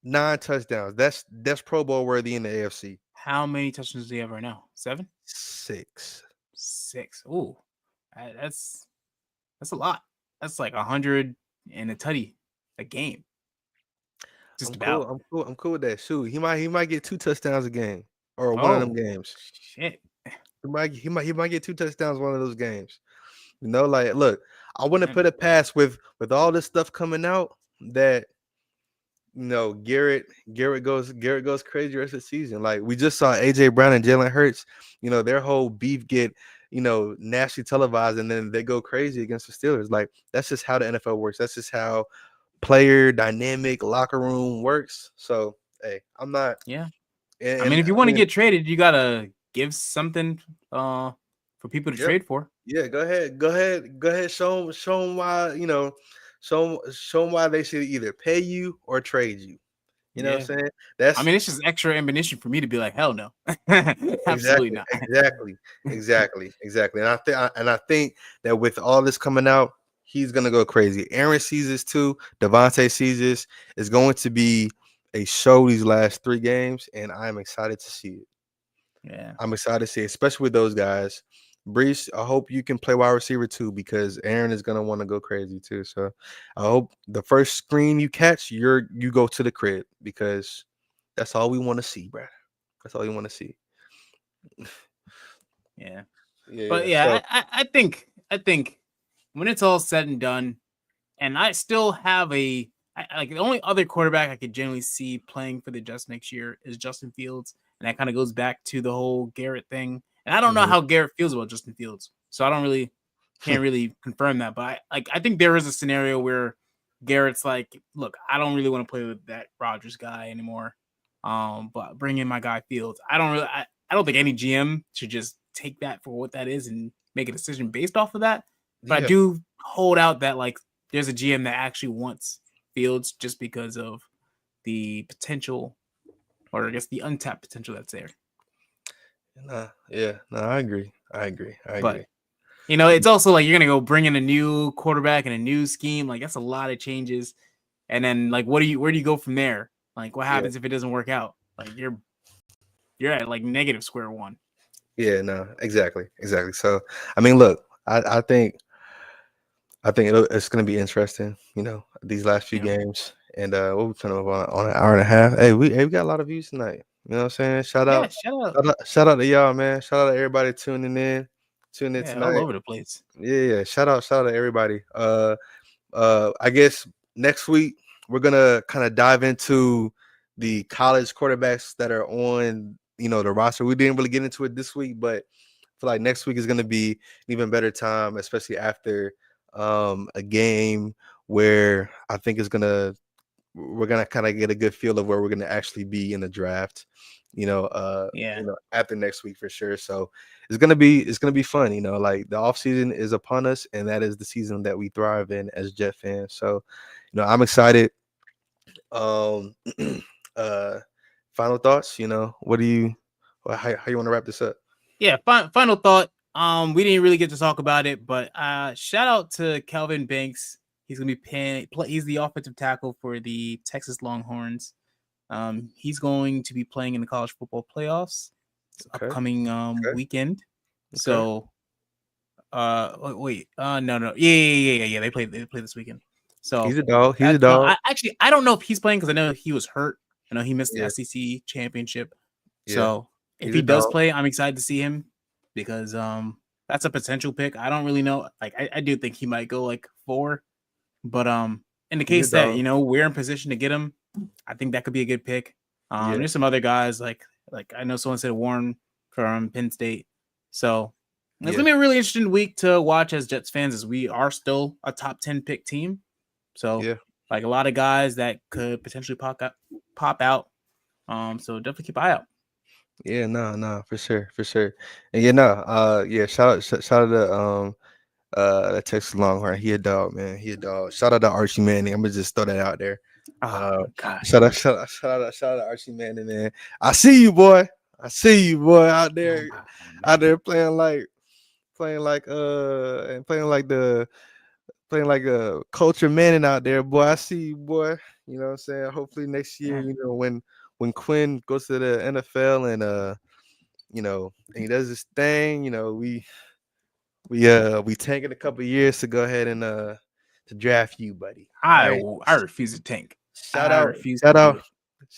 9 touchdowns. That's Pro Bowl worthy in the AFC. How many touchdowns do you have right now? 7? 6. Ooh, that's a lot. That's like 100 and a tutty a game. Just about. Cool. I'm cool with that. Shoot, he might get 2 touchdowns a game or one of them games. Shit. He might get 2 touchdowns one of those games. You know, like, look, I wouldn't put it past with all this stuff coming out that, you know, Garrett goes crazy the rest of the season. Like, we just saw AJ Brown and Jalen Hurts, you know, their whole beef get, you know, nationally televised, and then they go crazy against the Steelers. Like, that's just how the NFL works. That's just how player dynamic locker room works. So, hey, I'm not. Yeah. I mean, if you want to get traded, you gotta give something for people to trade for. Yeah, go ahead. Show them why, you know, show them why they should either pay you or trade you. You know what I'm saying? It's just extra ammunition for me to be like, hell no. Absolutely not. Exactly. And I think that with all this coming out, he's gonna go crazy. Aaron sees this too. Devontae sees this. It's going to be a show these last 3 games, and I'm excited to see it. Yeah, I'm excited to see it, especially with those guys. Brees, I hope you can play wide receiver too, because Aaron is gonna want to go crazy too. So I hope the first screen you catch, you go to the crib, because that's all we want to see, bro. That's all you want to see. Yeah. But yeah, so, I think when it's all said and done, and I still have like the only other quarterback I could generally see playing for the Jets next year is Justin Fields, and that kind of goes back to the whole Garrett thing. And I don't know how Garrett feels about Justin Fields, so I can't really confirm that. But I think there is a scenario where Garrett's like, look, I don't really want to play with that Rodgers guy anymore. But bring in my guy Fields. I don't think any GM should just take that for what that is and make a decision based off of that. But I do hold out that like there's a GM that actually wants Fields just because of the potential, or I guess the untapped potential that's there. I agree. But you know, it's also like you're gonna go bring in a new quarterback and a new scheme. Like that's a lot of changes. And then like where do you go from there? Like what happens if it doesn't work out? Like you're at like negative square one. Yeah, no, exactly. So I mean, look, I think it's gonna be interesting, you know, these last few games. And we'll be turning on an hour and a half. Hey, we got a lot of views tonight. You know what I'm saying? Shout out to y'all, man. Shout out to everybody tuning in tonight. All over the place. Yeah. Shout out to everybody. I guess next week we're gonna kind of dive into the college quarterbacks that are on, you know, the roster. We didn't really get into it this week, but I feel like next week is gonna be an even better time, especially after a game where I think we're gonna kind of get a good feel of where we're gonna actually be in the draft, you know, after next week for sure. So it's gonna be fun, you know, like the off season is upon us, and that is the season that we thrive in as Jet fans. So, you know, I'm excited. Final thoughts, you know, how you want to wrap this up? Yeah, final thought. We didn't really get to talk about it, but shout out to Calvin Banks. He's gonna be he's the offensive tackle for the Texas Longhorns. He's going to be playing in the college football playoffs upcoming weekend. Okay. So no. Yeah. They play this weekend. So he's a dog. I don't know if he's playing because I know he was hurt. I know he missed the SEC championship. Yeah. So if he does play, I'm excited to see him because that's a potential pick. I don't really know. Like I do think he might go like 4. But in the case that, you know, we're in position to get him, I think that could be a good pick. There's some other guys like I know someone said Warren from Penn State. So it's gonna be a really interesting week to watch as Jets fans, as we are still a top 10 pick team. So like a lot of guys that could potentially pop out. So definitely keep an eye out. Yeah, no, for sure. And shout out to That Texas Longhorn. He a dog, man. He a dog. Shout out to Archie Manning. I'm gonna just throw that out there. Oh gosh. Shout out to Archie Manning, man. I see you, boy. I see you, boy, out there playing like culture Manning out there, boy. I see you, boy. You know what I'm saying? Hopefully next year, you know, when Quinn goes to the NFL and you know, and he does this thing, you know, we tank in a couple of years to go ahead and to draft you, buddy. I refuse to tank. Shout out,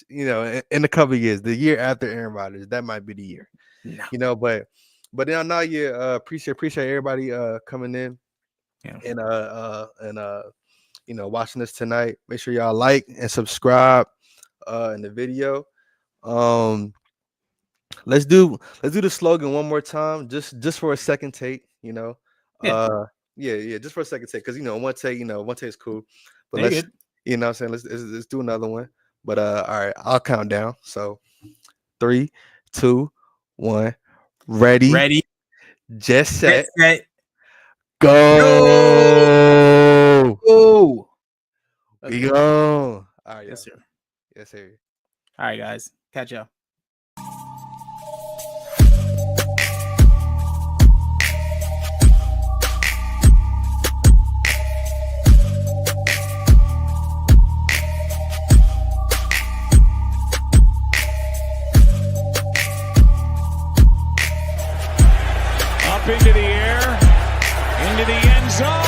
you know, in a couple of years, the year after Aaron Rodgers, that might be the year. No. You know, but now appreciate everybody coming in and you know, watching us tonight. Make sure y'all like and subscribe in the video. Let's do the slogan one more time, just for a second take, you know. Just for a second take, because you know, one take is cool. But let's you know what I'm saying, let's do another one. But all right, I'll count down. So 3, 2, 1, ready, JetSet, go. We go. All right, yes, sir. Yes, sir. All right, guys. Catch y'all. Up into the air, into the end zone.